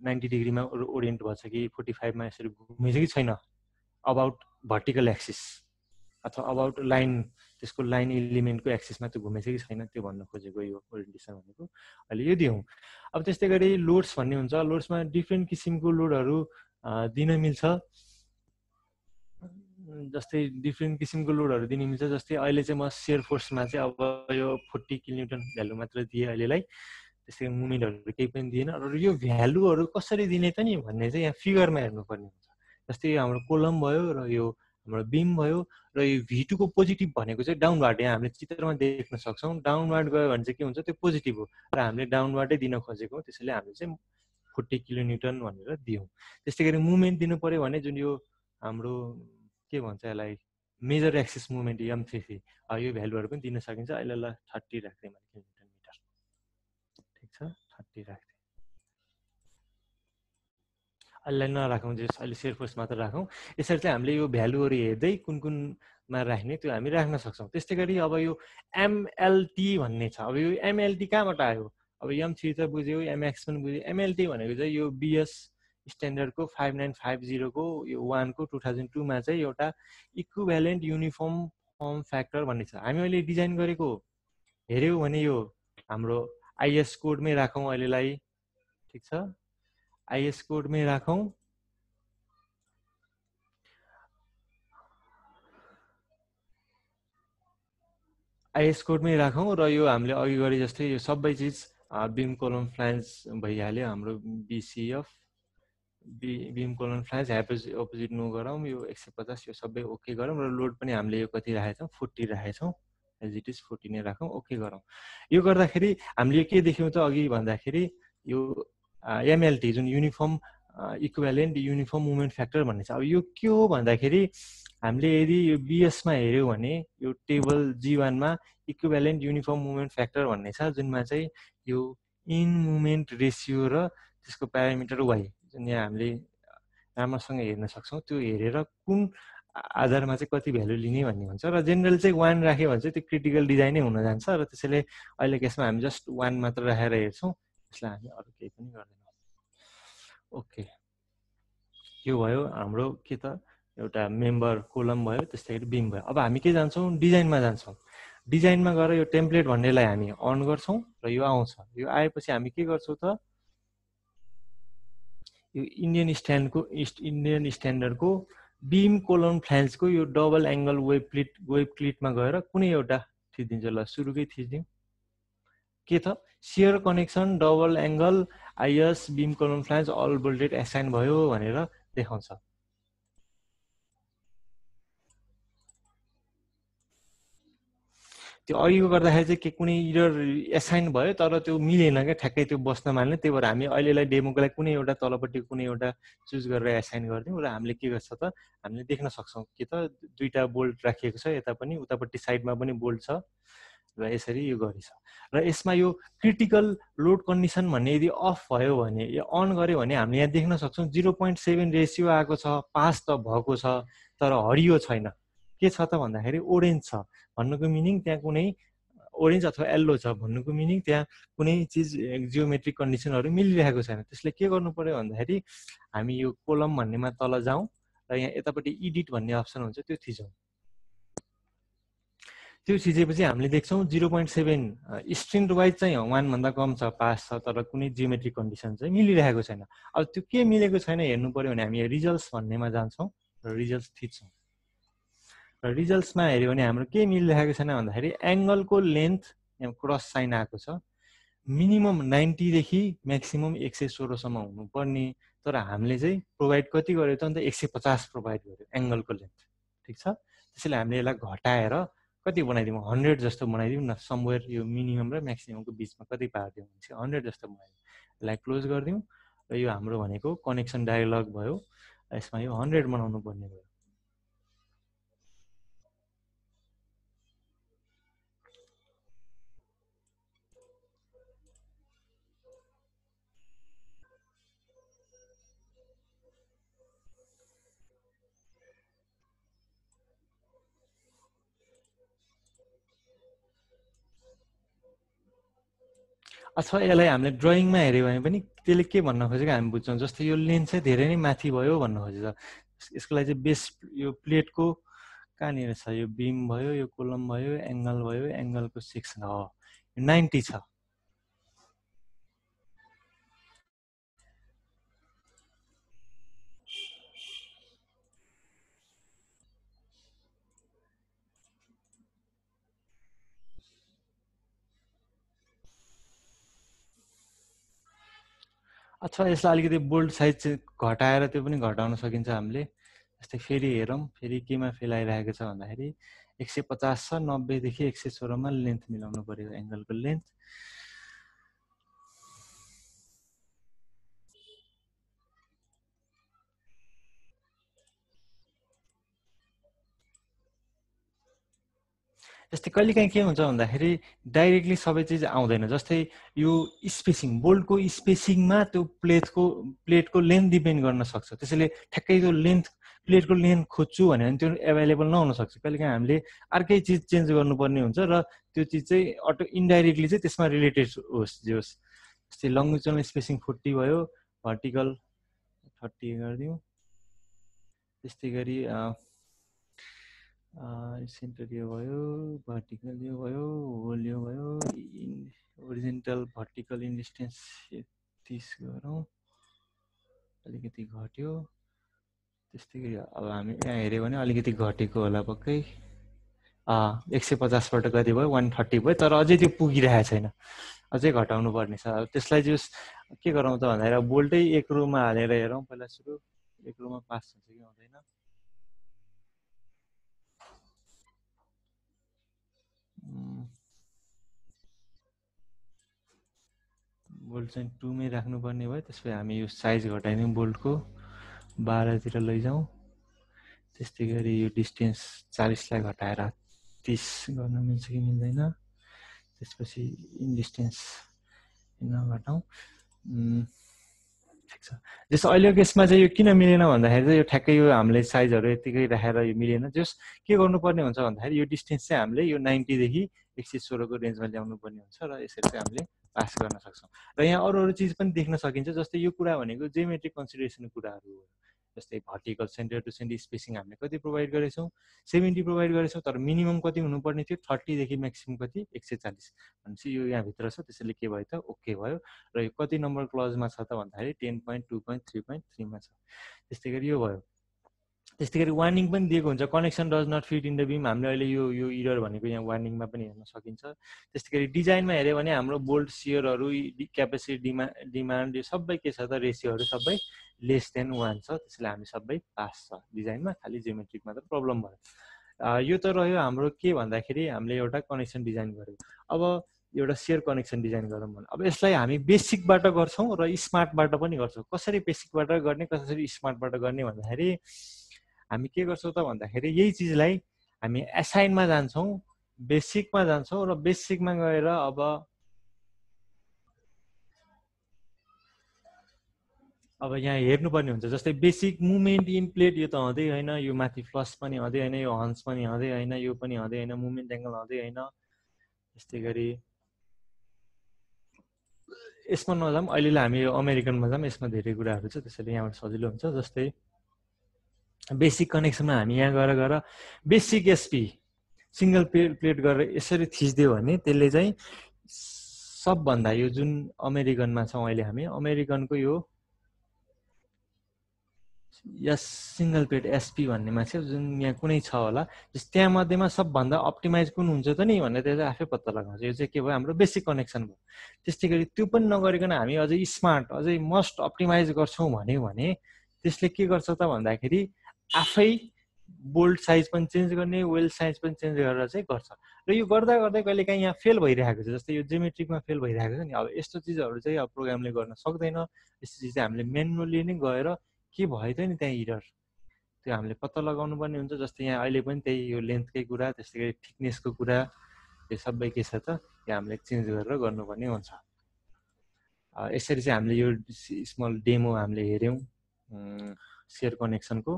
90 डिग्रीमा ओरिएन्ट भएछ कि 45मा यसरी घुमेछ कि छैन, अबाउट भर्टिकल एक्सिस अथवा अबाउट लाइन, त्यसको लाइन एलिमेन्टको एक्सिसमा त्यो घुमेछ कि छैन त्यो भन्न खोजेको यो ओरिएन्टेसन भनेको। अहिले यो दिउँ। अब त्यस्तै गरी लोड्स भन्ने हुन्छ। लोड्समा डिफ्रेन्ट किसिमको लोडहरू दिन मिल्छ, जस्तै डिफ्रेन्ट किसिमको लोडहरू दिन मिल्छ। जस्तै अहिले चाहिँ म सेयर फोर्समा चाहिँ अब यो 40 किलोन्युटन भ्यालु मात्र दिएँ अहिलेलाई, त्यस्तै मुभमेन्टहरू केही पनि दिएन। र यो भ्यालुहरू कसरी दिने त नि भन्ने चाहिँ यहाँ फिगरमा हेर्नुपर्ने हुन्छ। जस्तै यो हाम्रो कोलम भयो र यो हाम्रो बिम भयो, र यो V2 को पोजिटिभ भनेको चाहिँ डाउनवार्ड, यहाँ हामीले चित्रमा देख्न सक्छौँ। डाउनवार्ड गयो भने चाहिँ के हुन्छ त्यो पोजिटिभ हो, र हामीले डाउनवार्डै दिन खोजेको, त्यसैले हामीले चाहिँ 40 किलोन्युटन भनेर दियौँ। त्यस्तै गरी मुभमेन्ट दिनु पर्यो भने जुन यो हाम्रो के भन्छ यसलाई मेजर एक्सिस मुभमेन्ट M33, यो भ्यालुहरू पनि दिन सकिन्छ। अहिले ल 30 राख्दै मैले किलोमिटर मिटर, ठिक छ 30 राख्दै। अहिले नराखौँ, जे अहिले सेयर फोर्स मात्र राखौँ। यसरी चाहिँ हामीले यो भ्यालुहरू हेर्दै कुन कुनमा राख्ने त्यो हामी राख्न सक्छौँ। त्यस्तै गरी अब यो MLT भन्ने छ। अब यो MLT कहाँबाट आयो, अब M3 त बुझ्यो, MX पनि बुझ्यो। MLT भनेको चाहिँ यो BS स्ट्यान्डर्डको 5950 को यो 1 को 2002 मा चाहिँ एउटा इक्विभ्यालेन्ट युनिफर्म फर्म फ्याक्टर भन्ने छ। हामी अहिले डिजाइन गरेको हेऱ्यौँ भने यो हाम्रो आइएस कोडमै राखौँ अहिलेलाई, ठिक छ। आइएस कोडमै राखौँ। आइएस कोडमै राखौँ र यो हामीले अघि गरे जस्तै यो सबै चिज बिम कोलम फ्लान्ज भइहाल्यो हाम्रो बिसिएफ बिम कोलन फ्लान्ज अपोजिट नो गरौँ, यो 150 यो सबै ओके गरौँ र लोड पनि हामीले यो कति राखेछौँ 40 राखेछौँ, एज इट इज 40 नै राखौँ, ओके गरौँ। यो गर्दाखेरि हामीले के देख्यौँ त अघि भन्दाखेरि यो एमएलटी जुन uniform equivalent uniform movement factor भन्ने छ। अब यो के हो भन्दाखेरि हामीले यदि यो बिएसमा हेऱ्यौँ भने यो टेबल G1 मा इक्विभ्यालेन्ट युनिफर्म मुभमेन्ट फ्याक्टर भन्ने छ, जुनमा चाहिँ यो इन मुभमेन्ट रेसियो र त्यसको प्यारामिटर वाइ जुन यहाँ हामीले राम्रोसँग हेर्न सक्छौँ, त्यो हेरेर कुन आधारमा चाहिँ कति भ्यालु लिने भन्ने हुन्छ र जेनरल चाहिँ 1 राख्यो भने चाहिँ त्यो क्रिटिकल डिजाइनै हुन जान्छ र त्यसैले अहिले केसमा हामी जस्ट 1 मात्र राखेर हेर्छौँ, त्यसलाई हामी अरू केही पनि गर्दैनौँ। ओके, यो भयो हाम्रो के त एउटा मेम्बर कोलम भयो, त्यस्तै गरी बिम भयो। अब हामी के जान्छौँ डिजाइनमा जान्छौँ। डिजाइनमा गएर यो टेम्प्लेट भन्नेलाई हामी अन गर्छौँ र यो आउँछ। यो आएपछि हामी के गर्छौँ त यो इन्डियन स्ट्यान्डर्डको बिम कोलम फ्लान्जको यो डबल एङ्गल वेब क्लिटमा गएर कुनै एउटा थिचिदिन्छ। ल सुरुकै थिचिदिउँ। के त shear connection double angle IS beam column flange all bolted assign भयो भनेर देखाउँछ। त्यो अघिको गर्दाखेरि चाहिँ के कुनै इरर एसाइन भयो तर त्यो मिलेन क्या ठ्याक्कै त्यो बस्न मान्ने। त्यही भएर हामी अहिलेलाई डेमोको लागि कुनै एउटा तलपट्टि कुनै एउटा चुज गरेर एसाइन गरिदिउँ र हामीले के गर्छ त हामीले देख्न सक्छौँ कि त दुईटा बोल्ट राखिएको छ, यता पनि उतापट्टि साइडमा पनि बोल्ट छ र यसरी यो गरिन्छ। र यसमा यो क्रिटिकल लोड कन्डिसन भन्ने यदि अफ भयो भने यो अन गर्यो भने हामीले यहाँ देख्न सक्छौँ 0.7 रेसियो आएको छ, पास त भएको छ तर हरियो छैन। के छ त भन्दाखेरि ओरेन्ज छ भन्नुको मिनिङ त्यहाँ कुनै ओरेन्ज अथवा येल्लो छ भन्नुको मिनिङ त्यहाँ कुनै चिज जियोमेट्रिक कन्डिसनहरू मिलिरहेको छैन। त्यसले के गर्नु पर्यो भन्दाखेरि हामी यो कोलम भन्नेमा तल जाउँ र यहाँ यतापट्टि एडिट भन्ने अप्सन हुन्छ त्यो थिचौँ। त्यो थिचेपछि हामीले देख्छौँ 0.7 स्ट्रेन्थ वाइज चाहिँ 1 भन्दा कम छ, पास छ तर कुनै जियोमेट्रिक कन्डिसन चाहिँ मिलिरहेको छैन। अब त्यो के मिलेको छैन हेर्नु पर्यो भने हामी रिजल्ट्स भन्नेमा जान्छौँ र रिजल्ट्स थिच्छौँ। र रिजल्ट्समा हेऱ्यो भने हाम्रो के मिलिरहेको छैन भन्दाखेरि एङ्गलको लेन्थ यहाँ क्रस साइन आएको छ, मिनिमम 90 देखि म्याक्सिमम 116 सम्म हुनुपर्ने, तर हामीले चाहिँ प्रोभाइड कति गर्यो त अन्त 150 प्रोभाइड गर्यो एङ्गलको लेन्थ, ठिक छ। त्यसैले हामीले यसलाई घटाएर कति बनाइदिउँ 100 जस्तो बनाइदिउँ न, समवेयर यो मिनिमम र म्याक्सिममको बिचमा कति पारिदिउँ भने 100 जस्तो बनाइदिउँ। यसलाई क्लोज गरिदिउँ र यो हाम्रो भनेको कनेक्सन डायलग भयो, यसमा यो 100 बनाउनु पर्ने भयो। अथवा यसलाई हामीले ड्रइङमा हेऱ्यो भने पनि त्यसले के भन्न खोजेको हामी बुझ्छौँ। जस्तै यो लेन्थ चाहिँ धेरै नै माथि भयो भन्न खोजेछ। यसको लागि चाहिँ बेस यो प्लेटको कहाँनिर छ, यो बिम भयो, यो कोलम भयो, एङ्गल भयो, एङ्गलको सेक्सन हो 90 छ। अथवा यसलाई अलिकति बोल्ड साइज चाहिँ घटाएर त्यो पनि घटाउन सकिन्छ हामीले। जस्तै फेरि हेरौँ, फेरि केमा फेल आइरहेको छ भन्दाखेरि 150 छ, 90 देखि 116 मा लेन्थ मिलाउनु पर्यो एङ्गलको लेन्थ। जस्तै कहिलेकाहीँ के हुन्छ भन्दाखेरि डाइरेक्टली सबै चिज आउँदैन। जस्तै यो स्पेसिङ बोल्टको स्पेसिङमा त्यो प्लेटको लेन्थ डिपेन्ड गर्न सक्छ। त्यसैले ठ्याक्कै त्यो लेन्थ प्लेटको लेन्थ खोज्छु भन्यो भने त्यो एभाइलेबल नहुन सक्छ। कहिलेकाहीँ हामीले अर्कै चिज चेन्ज गर्नुपर्ने हुन्छ र त्यो चिज चाहिँ अटो इन्डाइरेक्टली चाहिँ त्यसमा रिलेटेड होस् जे होस्। जस्तै लङ्गिचुडनल स्पेसिङ 40 भयो, भर्टिकल 30 गरिदिउँ। त्यस्तै गरी सेन्टर यो भयो, भर्टिकल यो भयो, होल यो भयो, ओरिजेन्टल भर्टिकल इन्डिस्टेन्स 30 गरौँ, अलिकति घट्यो। त्यस्तै गरी अब हामी यहाँ हेऱ्यो भने अलिकति घटेको होला पक्कै। 150बाट कति भयो, 130 भयो, तर अझै त्यो पुगिरहेको छैन, अझै घटाउनु पर्ने छ। त्यसलाई चाहिँ के गरौँ त भन्दाखेरि बोल्टै एक रोमा हालेर हेरौँ पहिला सुरु, एक रोमा पास हुन्छ कि हुँदैन। बोल्ट चाहिँ 2 मै राख्नुपर्ने भयो। त्यसपछि हामी यो साइज घटाइदिउँ बोल्टको, 12 तिर लैजाउँ। त्यस्तै गरी यो डिस्टेन्स 40 लाई घटाएर 30 गर्न मिल्छ कि मिल्दैन। त्यसपछि इन डिस्टेन्स नघटाउँ। ठिक छ। जस अहिलेको यसमा चाहिँ यो किन मिलेन भन्दाखेरि चाहिँ यो ठ्याक्कै यो हामीले साइजहरू यतिकै राखेर यो मिलेन। जस के गर्नुपर्ने हुन्छ भन्दाखेरि यो डिस्टेन्स चाहिँ हामीले यो 90 देखि 116 को रेन्जमा ल्याउनु पर्ने हुन्छ र यसरी चाहिँ हामीले पास गर्न सक्छौँ। र यहाँ अरू अरू चिज पनि देख्न सकिन्छ, जस्तै यो कुरा भनेको जियोमेट्रिक कन्सिडरेसनको कुराहरू हो। जस्तै vertical centre to centre spacing हामीले कति प्रोभाइड गरेछौँ, 70 प्रोभाइड गरेछौँ, तर मिनिमम कति हुनुपर्ने थियो 30 देखि म्याक्सिमम कति 140। भनेपछि यो यहाँभित्र छ, त्यसैले के भयो त ओके भयो। र यो कति नम्बर क्लजमा छ त भन्दाखेरि 10.2.3.3 मा छ। त्यस्तै गरी यो भयो। त्यस्तै गरी वार्निङ पनि दिएको हुन्छ, connection does not fit in the beam. हामीले अहिले यो इरर भनेको यहाँ वार्निङमा पनि हेर्न सकिन्छ। त्यस्तै गरी डिजाइनमा हेऱ्यो भने हाम्रो बोल्ट सियरहरू, क्यापेसिटी डिमान्ड यो सबै के छ त रेसियोहरू सबै लेस देन 1 छ। त्यसैले हामी सबै पास छ डिजाइनमा, खालि जियोमेट्रिक मात्र प्रब्लम भयो। यो त रह्यो हाम्रो के भन्दाखेरि हामीले एउटा कनेक्सन डिजाइन गर्यो। अब एउटा सेयर कनेक्सन डिजाइन गरौँ भने अब यसलाई हामी बेसिकबाट गर्छौँ र स्मार्टबाट पनि गर्छौँ। कसरी बेसिकबाट गर्ने, कसरी स्मार्टबाट गर्ने भन्दाखेरि हामी के गर्छौँ त भन्दाखेरि यही चिजलाई हामी एसाइनमा जान्छौँ, बेसिकमा जान्छौँ र बेसिकमा गएर अब यहाँ हेर्नुपर्ने हुन्छ। जस्तै बेसिक मुभमेन्ट इन प्लेट यो त हुँदै होइन, यो माथि फ्लस पनि हुँदै होइन, यो हन्स पनि हुँदै होइन, यो पनि हुँदै होइन, मुभमेन्ट एङ्गल हुँदै होइन। त्यस्तै गरी यसमा नजाऊँ, अहिलेलाई हामी यो अमेरिकनमा जाऊँ, यसमा धेरै कुराहरू छ, त्यसैले यहाँबाट सजिलो हुन्छ। जस्तै बेसिक कनेक्सनमा हामी यहाँ गएर बेसिक एसपी सिङ्गल प्लेट गरेर यसरी थिच्दियो भने त्यसले चाहिँ सबभन्दा यो जुन अमेरिकनमा छौँ अहिले हामी, अमेरिकनको यो यस सिङ्गल प्लेट एसपी भन्नेमा चाहिँ जुन यहाँ कुनै छ होला, त्यहाँ मध्येमा सबभन्दा अप्टिमाइज कुन हुन्छ त नि भनेर त्यो चाहिँ आफै पत्ता लगाउँछ। यो चाहिँ के भयो, हाम्रो बेसिक कनेक्सन भयो। त्यस्तै गरी त्यो पनि नगरिकन हामी अझै स्मार्ट, अझै मस्ट अप्टिमाइज गर्छौँ भन्यो भने त्यसले के गर्छ त भन्दाखेरि आफै बोल्ट साइज पनि चेन्ज गर्ने, वेल साइज पनि चेन्ज गरेर चाहिँ गर्छ। र यो गर्दा गर्दै कहिले काहीँ यहाँ फेल भइरहेको छ, जस्तै यो जियोमेट्रिकमा फेल भइरहेको छ नि। अब यस्तो चिजहरू चाहिँ अब प्रोग्रामले गर्न सक्दैन। यस्तो चिज चाहिँ हामीले म्यानुअली नै गएर के भयो त नि त्यहाँ इरर, त्यो हामीले पत्ता लगाउनु पर्ने हुन्छ। जस्तै यहाँ अहिले पनि त्यही यो लेन्थकै कुरा, त्यस्तै गरी थिकनेसको कुरा, यो सबै के छ त त्यो हामीले चेन्ज गरेर गर्नुपर्ने हुन्छ। यसरी चाहिँ हामीले यो स्मल डेमो हामीले हेऱ्यौँ सेयर कनेक्सनको।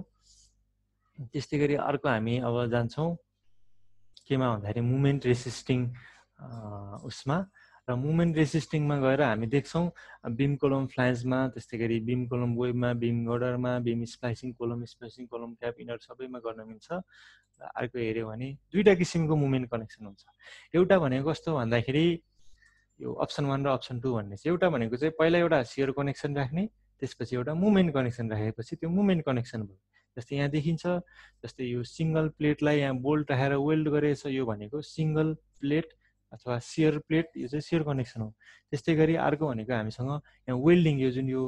त्यस्तै गरी अर्को हामी अब जान्छौँ केमा भन्दाखेरि मुभमेन्ट रेसिस्टिङ उसमा। र मुभमेन्ट रेसिस्टिङमा गएर हामी देख्छौँ बिम कोलम फ्लान्जमा, त्यस्तै गरी बिम कोलम वेबमा, बिम गर्डरमा, बिम स्प्लाइसिङ, कोलम क्याप इनर सबैमा गर्न मिल्छ। र अर्को हेऱ्यो भने दुईवटा किसिमको मुभमेन्ट कनेक्सन हुन्छ। एउटा भनेको कस्तो भन्दाखेरि यो अप्सन 1 र अप्सन 2 भन्ने चाहिँ, एउटा भनेको चाहिँ पहिला एउटा सियर कनेक्सन राख्ने, त्यसपछि एउटा मुभमेन्ट कनेक्सन राखेपछि त्यो मुभमेन्ट कनेक्सन भयो। जस्तै यहाँ देखिन्छ, जस्तै यो सिङ्गल प्लेटलाई यहाँ बोल्ट राखेर वेल्ड गरेछ, यो भनेको सिङ्गल प्लेट अथवा सियर प्लेट, यो चाहिँ सियर कनेक्सन हो। त्यस्तै गरी अर्को भनेको हामीसँग यहाँ वेल्डिङ, यो जुन यो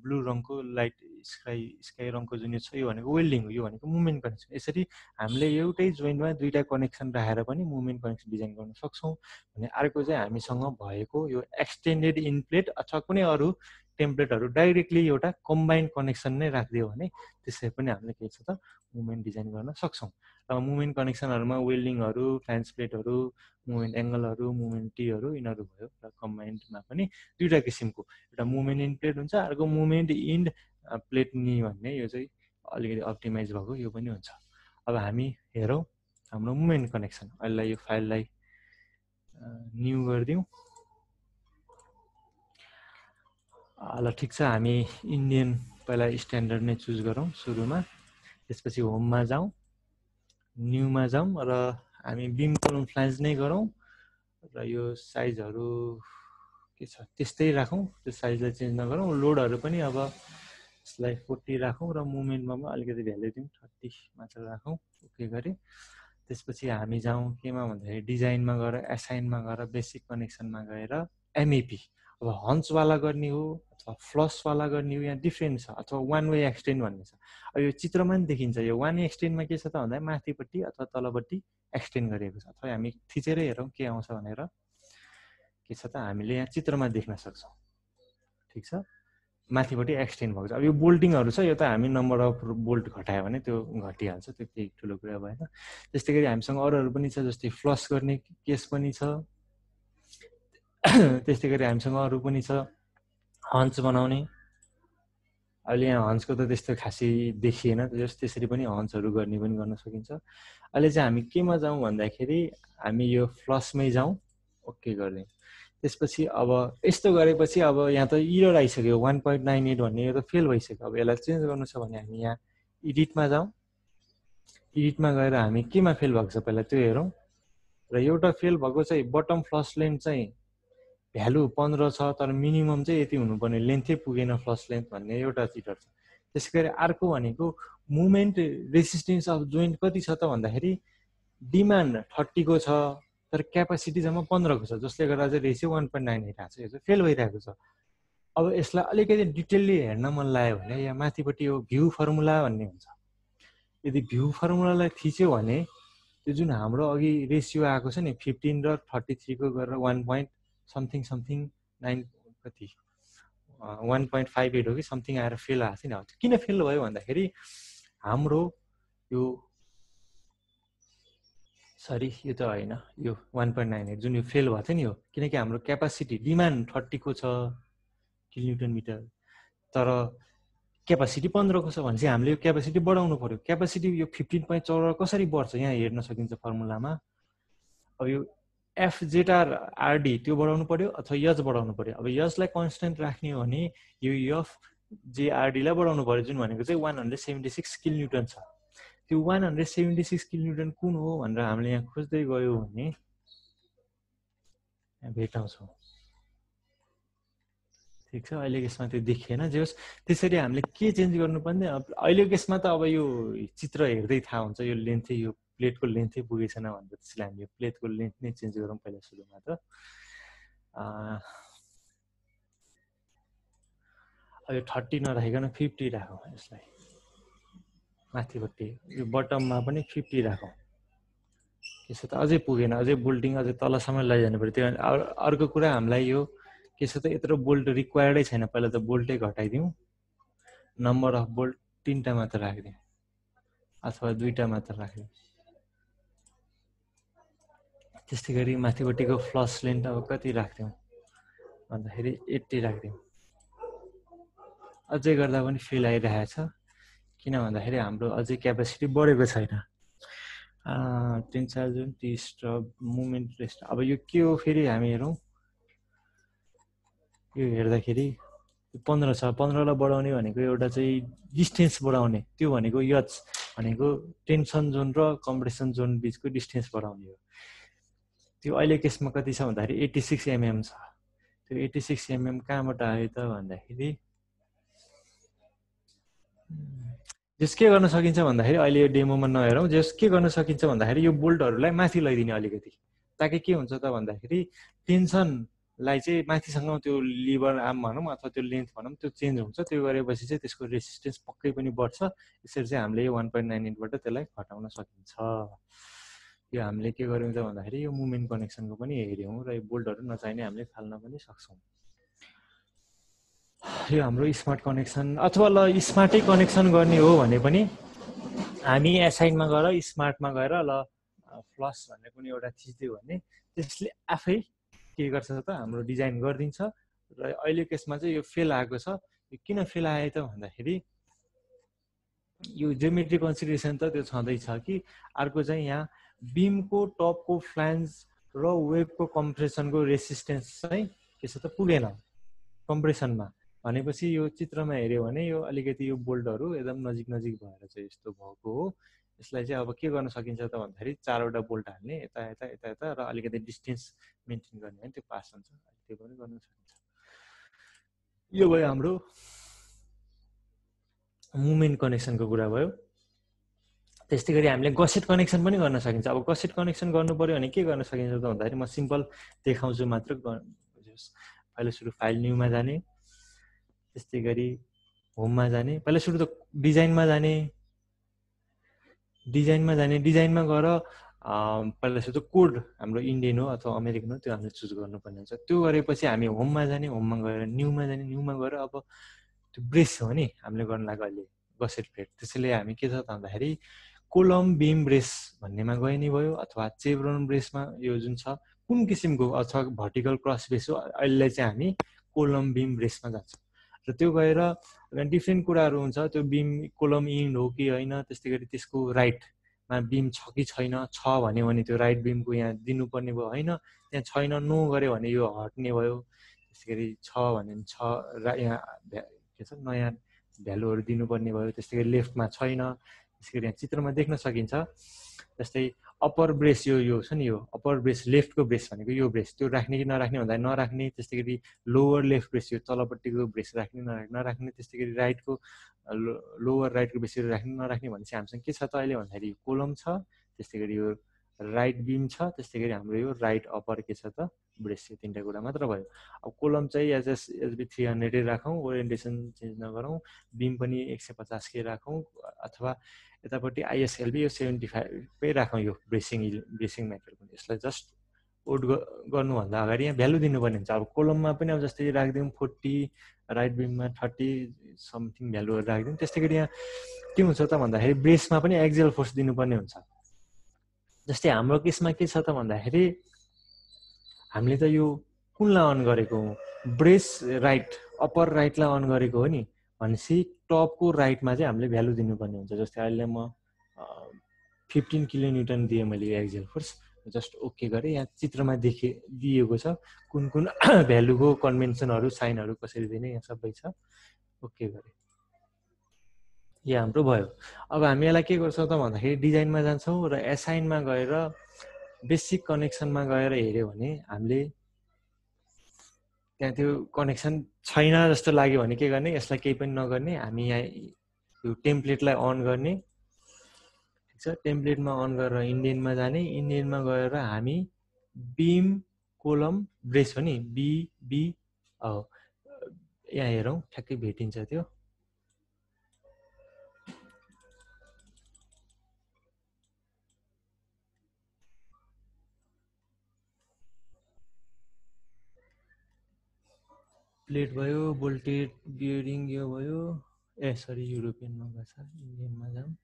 ब्लू रङको लाइट स्काई रङको जुन यो छ, यो भनेको वेल्डिङ हो, यो भनेको मुभमेन्ट कनेक्सन। यसरी हामीले एउटै जोइन्टमा दुईवटा कनेक्सन राखेर पनि मुभमेन्ट कनेक्सन डिजाइन गर्न सक्छौँ। भने अर्को चाहिँ हामीसँग भएको यो एक्सटेन्डेड इन प्लेट अथवा कुनै अरू टेम्प्लेटहरू डाइरेक्टली एउटा कम्बाइन्ड कनेक्सन नै राखिदियो भने त्यसरी पनि हामीले के छ त मुभमेन्ट डिजाइन गर्न सक्छौँ। र मुभमेन्ट कनेक्सनहरूमा वेल्डिङहरू, फ्लान्ज प्लेटहरू, मुभमेन्ट एङ्गलहरू, मुभमेन्ट टीहरू यिनीहरू भयो। र कम्बाइन्डमा पनि दुईवटा किसिमको, एउटा मुभमेन्ट इन प्लेट हुन्छ, अर्को मुभमेन्ट इन प्लेट नि भन्ने, यो चाहिँ अलिकति अप्टिमाइज भएको यो पनि हुन्छ। अब हामी हेरौँ हाम्रो मुभमेन्ट कनेक्सन। अहिले यो फाइललाई न्यू गरिदिउँ। ल ठिक छ, हामी इन्डियन पहिला स्ट्यान्डर्ड नै चुज गरौँ सुरुमा। त्यसपछि होममा जाउँ। न्यूमा जाउँ र हामी बिम कलम फ्लान्ज नै गरौँ र यो साइजहरू के छ त्यस्तै राखौँ, त्यो साइजलाई चेन्ज नगरौँ। लोडहरू पनि अब यसलाई 40 राखौँ र मुभमेन्टमा पनि अलिकति भ्याल्यु दिउँ, 30 मात्र राखौँ। ओके गरे त्यसपछि हामी जाउँ केमा भन्दाखेरि डिजाइनमा गएर एसाइनमा गएर बेसिक कनेक्सनमा गएर एमएपी। अब हन्चवाला गर्ने हो अथवा फ्लसवाला गर्ने हो, यहाँ डिफ्रेन्ट छ, अथवा वान वे एक्सटेन्ड भन्ने छ। अब यो चित्रमा पनि देखिन्छ, यो वान वे एक्सटेन्डमा के छ त भन्दा माथिपट्टि अथवा तलपट्टि एक्सटेन्ड गरेको छ, अथवा हामी थिचेरै हेरौँ के आउँछ भनेर। के छ त हामीले यहाँ चित्रमा देख्न सक्छौँ, ठिक छ। माथिपट्टि एक्सटेन्ड भएको छ। अब यो बोल्टिङहरू छ, यो त हामी नम्बर अफ बोल्ट घटायो भने त्यो घटिहाल्छ, त्यो केही ठुलो कुरा भएन। त्यस्तै गरी हामीसँग अरूहरू पनि छ, जस्तै फ्लस गर्ने केस पनि छ। त्यस्तै गरी हामीसँग अरू पनि छ हन्च बनाउने। अहिले यहाँ हन्चको त त्यस्तो खासै देखिएन, त्यसरी पनि हन्चहरू गर्ने पनि गर्न सकिन्छ। अहिले चाहिँ हामी केमा जाउँ भन्दाखेरि हामी यो फ्लसमै जाउँ, ओके गरिदिउँ। त्यसपछि अब यस्तो गरेपछि अब यहाँ त इरर आइसक्यो, 1.98 भन्ने यो त फेल भइसक्यो। अब यसलाई चेन्ज गर्नु छ भने हामी यहाँ एडिटमा जाउँ, एडिटमा गएर हामी केमा फेल भएको छ पहिला त्यो हेरौँ। र एउटा फेल भएको चाहिँ बटम फ्लस लेन्थ चाहिँ भ्यालु 15 छ, तर मिनिमम चाहिँ यति हुनुपर्ने, लेन्थै पुगेन फ्लस लेन्थ भन्ने एउटा चिटर छ। त्यसै गरी अर्को भनेको मुभमेन्ट रेसिस्टेन्स अफ जोइन्ट कति छ त भन्दाखेरि डिमान्ड 30 को छ, तर क्यापासिटी जम्मा 15 को छ, जसले गर्दा चाहिँ रेसियो 1.98 आएको छ। यो चाहिँ फेल भइरहेको छ। अब यसलाई अलिकति डिटेलली हेर्न मन लाग्यो भने यहाँ माथिपट्टि यो भ्यू फर्मुला भन्ने हुन्छ। यदि भ्यू फर्मुलालाई थिच्यो भने त्यो जुन हाम्रो अघि रेसियो आएको छ नि 15 र 33 को गरेर 1. समथिङ 9 कति 1.58 हो कि समथिङ आएर फेल आएको थियो नि। किन फेल भयो भन्दाखेरि हाम्रो यो सरी यो त होइन, यो 1.98 जुन यो फेल भएको थियो नि, यो किनकि हाम्रो क्यापासिटी डिमान्ड 30 को छ किलोन्युटन मिटर, तर क्यापासिटी 15 को छ भने चाहिँ हामीले यो क्यापासिटी बढाउनु पर्यो। क्यापासिटी यो 15.14 कसरी बढ्छ यहाँ हेर्न सकिन्छ फर्मुलामा। अब यो एफजेडआर आरडी त्यो बढाउनु पर्यो अथवा यज बढाउनु पर्यो। अब यजलाई कन्स्टेन्ट राख्ने हो भने यो एफ जेआरडीलाई बढाउनु पर्यो, जुन भनेको चाहिँ 176 किलोन्युटन छ। त्यो 176 किलोन्युटन कुन हो भनेर हामीले यहाँ खोज्दै गयो भने भेटाउँछौँ, ठिक छ। अहिले यसमा त्यो देखिएन, जे होस् त्यसरी हामीले के चेन्ज गर्नुपर्ने। अहिले यसमा त अब यो चित्र हेर्दै थाहा हुन्छ यो लेन्थै, यो प्लेटको लेन्थै पुगेछैन भनेर, त्यसलाई हामीले प्लेटको लेन्थ नै चेन्ज गरौँ पहिला सुरुमा त। अब यो 30 नराखिकन 50 राखौँ, यसलाई माथिपट्टि यो बटममा पनि 50 राखौँ। त्यसो त अझै पुगेन, अझै बोल्टिङ अझै तलसम्म लैजानु पर्यो। त्यो अर्को कुरा हामीलाई यो के छ त यत्रो बोल्ट रिक्वायर्डै छैन, पहिला त बोल्टै घटाइदिउँ। नम्बर अफ बोल्ट 3टा मात्र राखिदिउँ अथवा 2टा मात्र राखिदिउँ। त्यस्तै गरी माथिपट्टिको फ्लस लेन्थ अब कति राख्दिउँ भन्दाखेरि 80 राखिदिउँ। अझै गर्दा पनि फेल आइरहेछ, किन भन्दाखेरि हाम्रो अझै क्यापासिटी बढेको छैन। Tensile John T strobe movement rest. अब यो के हो फेरि हामी हेरौँ, यो हेर्दाखेरि 15 छ, 15 लाई बढाउने भनेको एउटा चाहिँ डिस्टेन्स बढाउने, त्यो भनेको यच भनेको टेन्सन जोन र कम्प्रेसन जोन बिचको डिस्टेन्स बढाउने हो। त्यो अहिले केसमा कति छ भन्दाखेरि 86 mm छ। त्यो 86 mm कहाँबाट आयो त भन्दाखेरि जस के गर्न सकिन्छ भन्दाखेरि अहिले यो डेमोमा नहेरौँ, जस के गर्न सकिन्छ भन्दाखेरि यो बोल्टहरूलाई माथि लैदिने अलिकति, ताकि के हुन्छ त भन्दाखेरि टेन्सनलाई चाहिँ माथिसँग त्यो लिभर आर्म भनौँ अथवा त्यो लेन्थ भनौँ त्यो चेन्ज हुन्छ। त्यो गरेपछि चाहिँ त्यसको रेसिस्टेन्स पक्कै पनि बढ्छ। यसरी चाहिँ हामीले यो 1.98बाट त्यसलाई घटाउन सकिन्छ। यो हामीले के गर्यौँ त भन्दाखेरि यो मुभमेन्ट कनेक्सनको पनि हेऱ्यौँ र यो बोल्टहरू नचाहिने हामीले फाल्न पनि सक्छौँ। यो हाम्रो स्मार्ट कनेक्सन, अथवा ल स्मार्टै कनेक्सन गर्ने हो भने पनि हामी एसाइनमा गएर स्मार्टमा गएर ल फ्लस भन्ने कुनै एउटा थिच्दियो भने त्यसले आफै के गर्छ त हाम्रो डिजाइन गरिदिन्छ। र अहिले केसमा चाहिँ यो फेल आएको छ। यो किन फेल आयो त भन्दाखेरि यो जियोमेट्री कन्सिडरेसन त त्यो छँदैछ कि अर्को चाहिँ यहाँ बिमको टपको फ्लान्ज र वेबको कम्प्रेसनको रेसिस्टेन्स चाहिँ के छ त पुगेन कम्प्रेसनमा। भनेपछि यो चित्रमा हेऱ्यो भने यो अलिकति यो बोल्टहरू एकदम नजिक नजिक भएर चाहिँ यस्तो भएको हो। यसलाई चाहिँ अब के गर्न सकिन्छ त भन्दाखेरि 4वटा बोल्ट हाल्ने, यता यता यता यता र अलिकति डिस्टेन्स मेन्टेन गर्ने भने त्यो पास हुन्छ, त्यो पनि गर्न सकिन्छ। यो भयो हाम्रो मुभमेन्ट कनेक्सनको कुरा भयो। त्यस्तै गरी हामीले गसेट कनेक्सन पनि गर्न सकिन्छ। अब गसेट कनेक्सन गर्नु पर्यो भने के गर्न सकिन्छ त भन्दाखेरि म सिम्पल देखाउँछु मात्र। पहिला सुरु फाइल न्यूमा जाने, त्यस्तै गरी होममा जाने, पहिला सुरु त डिजाइनमा जाने, डिजाइनमा गएर पहिला सुरु त कोड हाम्रो इन्डियन हो अथवा अमेरिकन हो त्यो हामीले चुज गर्नुपर्ने हुन्छ। त्यो गरेपछि हामी होममा जाने, होममा गएर न्यूमा जाने, न्यूमा गएर अब त्यो ब्रेस हो नि हामीले गर्न लाग्यो अहिले गसेट प्लेट। त्यसैले हामी के छ त भन्दाखेरि कोलम बिम ब्रेस भन्नेमा गए नि भयो, अथवा चेभरोन ब्रेसमा यो जुन छ कुन किसिमको अथवा भर्टिकल क्रस ब्रेस हो अहिले चाहिँ हामी कोलम बिम ब्रेसमा जान्छौँ। र त्यो गएर डिफ्रेन्ट कुराहरू हुन्छ, त्यो बिम कोलम इन्ड हो कि होइन, त्यस्तै गरी त्यसको राइटमा बिम छ कि छैन, छ भन्यो भने त्यो राइट बिमको यहाँ दिनुपर्ने भयो, होइन त्यहाँ छैन नो गऱ्यो भने यो हट्ने भयो। त्यस्तै गरी छ भने छ यहाँ के छ नयाँ भ्यालुहरू दिनुपर्ने भयो। त्यस्तै गरी लेफ्टमा छैन, त्यसै गरी यहाँ चित्रमा देख्न सकिन्छ। जस्तै अप्पर ब्रेस यो छ नि, यो अप्पर ब्रेस लेफ्टको ब्रेस भनेको यो ब्रेस त्यो राख्ने कि नराख्ने भन्दा नराख्ने। त्यस्तै गरी लोवर लेफ्ट ब्रेस यो तलपट्टिको ब्रेस राख्ने नराख्ने। त्यस्तै गरी राइटको लोवर राइटको ब्रेसहरू राख्ने नराख्ने भनेपछि हामीसँग के छ त अहिले भन्दाखेरि कोलम छ, त्यस्तै गरी यो राइट बिम छ, त्यस्तै गरी हाम्रो यो राइट अप्पर के छ त ब्रेस। यो 3टा कुरा मात्र भयो। अब कोलम चाहिँ एसबी 300 राखौँ, ओरिएन्टेसन चेन्ज नगरौँ, बिम पनि 150 के राखौँ, अथवा यतापट्टि आइएसएलबी यो 75 राखौँ। यो ब्रेसिङ मेथड पनि यसलाई जस्ट कोड गर्नुभन्दा अगाडि यहाँ भ्यालु दिनुपर्ने हुन्छ। अब कोलममा पनि अब जस्तै राखिदिउँ 40, राइट बिममा 30 समथिङ भ्यालुहरू राखिदिउँ। त्यस्तै गरी यहाँ के हुन्छ त भन्दाखेरि ब्रेसमा पनि एक्जियल फोर्स दिनुपर्ने हुन्छ। जस्तै हाम्रो केसमा के छ त भन्दाखेरि हामीले त यो कुनलाई अन गरेको हो, ब्रेस राइट अप्पर राइटलाई अन गरेको हो नि, भनेपछि टपको राइटमा चाहिँ हामीले भ्यालु दिनुपर्ने हुन्छ। जस्तै अहिले म 15 किलोन्युटन दिएँ मैले यो एक्जियल फोर्स, जस्ट ओके गरेँ। यहाँ चित्रमा दिएको छ कुन कुन भ्यालुको कन्भेन्सनहरू साइनहरू कसरी दिने यहाँ सबै छ, ओके गरेँ। यो हाम्रो भयो। अब हामी यसलाई के गर्छौँ त भन्दाखेरि डिजाइनमा जान्छौँ र एसाइनमा गएर बेसिक कनेक्सनमा गएर हेऱ्यो भने हामीले त्यहाँ त्यो कनेक्सन छैन जस्तो लाग्यो भने के गर्ने, यसलाई केही पनि नगर्ने, हामी यहाँ यो टेम्प्लेटलाई अन गर्ने, ठिक छ। टेम्प्लेटमा अन गरेर इन्डियनमा जाने, इन्डियनमा गएर हामी बिम कोलम ब्रेस हो नि बी यहाँ हेरौँ ठ्याक्कै भेटिन्छ त्यो। प्लेट भयो, बोल्टेड बियरिङ यो भयो, सरी युरोपियनमा गएको छ, इन्डियनमा जाउँ।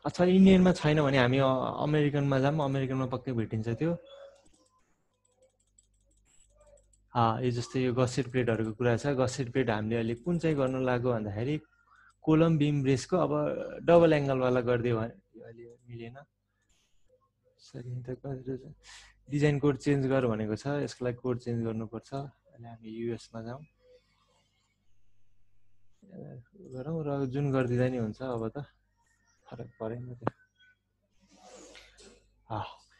अथवा इन्डियनमा छैन भने हामी अमेरिकनमा जाऊँ, अमेरिकनमा पक्कै भेटिन्छ त्यो। यो जस्तै यो गसेट प्लेटहरूको कुरा छ। गसेट प्लेट हामीले अहिले कुन चाहिँ गर्नु लाग्यो भन्दाखेरि कोलम बिम ब्रेसको अब डबल एङ्गलवाला गरिदियो भने अहिले मिलेन, सरी डिजाइन कोड चेन्ज गर भनेको छ, यसको लागि कोड चेन्ज गर्नुपर्छ। अहिले हामी युएसमा जाउँ गरौँ र जुन गरिदिँदा नि हुन्छ, अब त फरक परेन त्यो।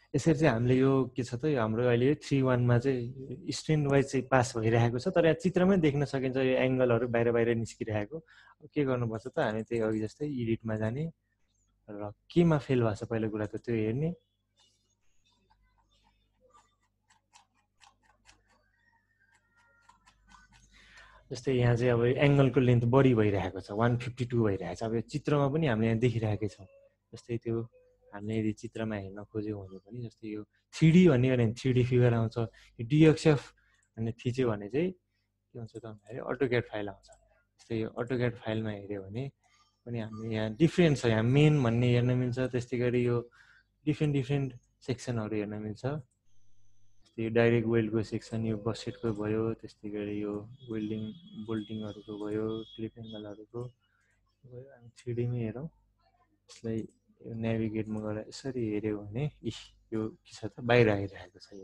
यसरी चाहिँ हामीले यो के छ त यो हाम्रो अहिले 3:1मा चाहिँ स्ट्रेन्ड वाइज चाहिँ पास भइरहेको छ, तर यहाँ चित्रमै देख्न सकिन्छ यो एङ्गलहरू बाहिर बाहिर निस्किरहेको। के गर्नुपर्छ त हामी त्यही अघि जस्तै एडिटमा जाने र केमा फेल भएको छ पहिलो कुरा त त्यो हेर्ने। जस्तै यहाँ चाहिँ अब एङ्गलको लेन्थ बढी भइरहेको छ, 152 भइरहेको छ। अब यो चित्रमा पनि हामीले यहाँ देखिरहेकै छौँ। जस्तै त्यो हामीले यदि चित्रमा हेर्न खोज्यौँ भने पनि जस्तै यो 3D भन्ने भने 3D फिगर आउँछ, यो डिएक्सएफ भन्ने थिच्यो भने चाहिँ के हुन्छ त भन्दाखेरि अटोक्याड फाइल आउँछ। जस्तै यो अटोक्याड फाइलमा हेऱ्यो भने पनि हामीले यहाँ डिफ्रेन्ट छ, यहाँ मेन भन्ने हेर्न मिल्छ, त्यस्तै गरी यो डिफ्रेन्ट सेक्सनहरू हेर्न मिल्छ। त्यस्तै डाइरेक्ट वेल्डको सेक्सन यो बसेटको भयो, त्यस्तै गरी यो वेल्डिङ बोल्टिङहरूको भयो, क्लिप एङ्गलहरूको भयो। हामी 3D मै हेरौँ। यसलाई यो नेभिगेटमा गएर यसरी हेऱ्यो भने यो के छ त बाहिर आइरहेको छ।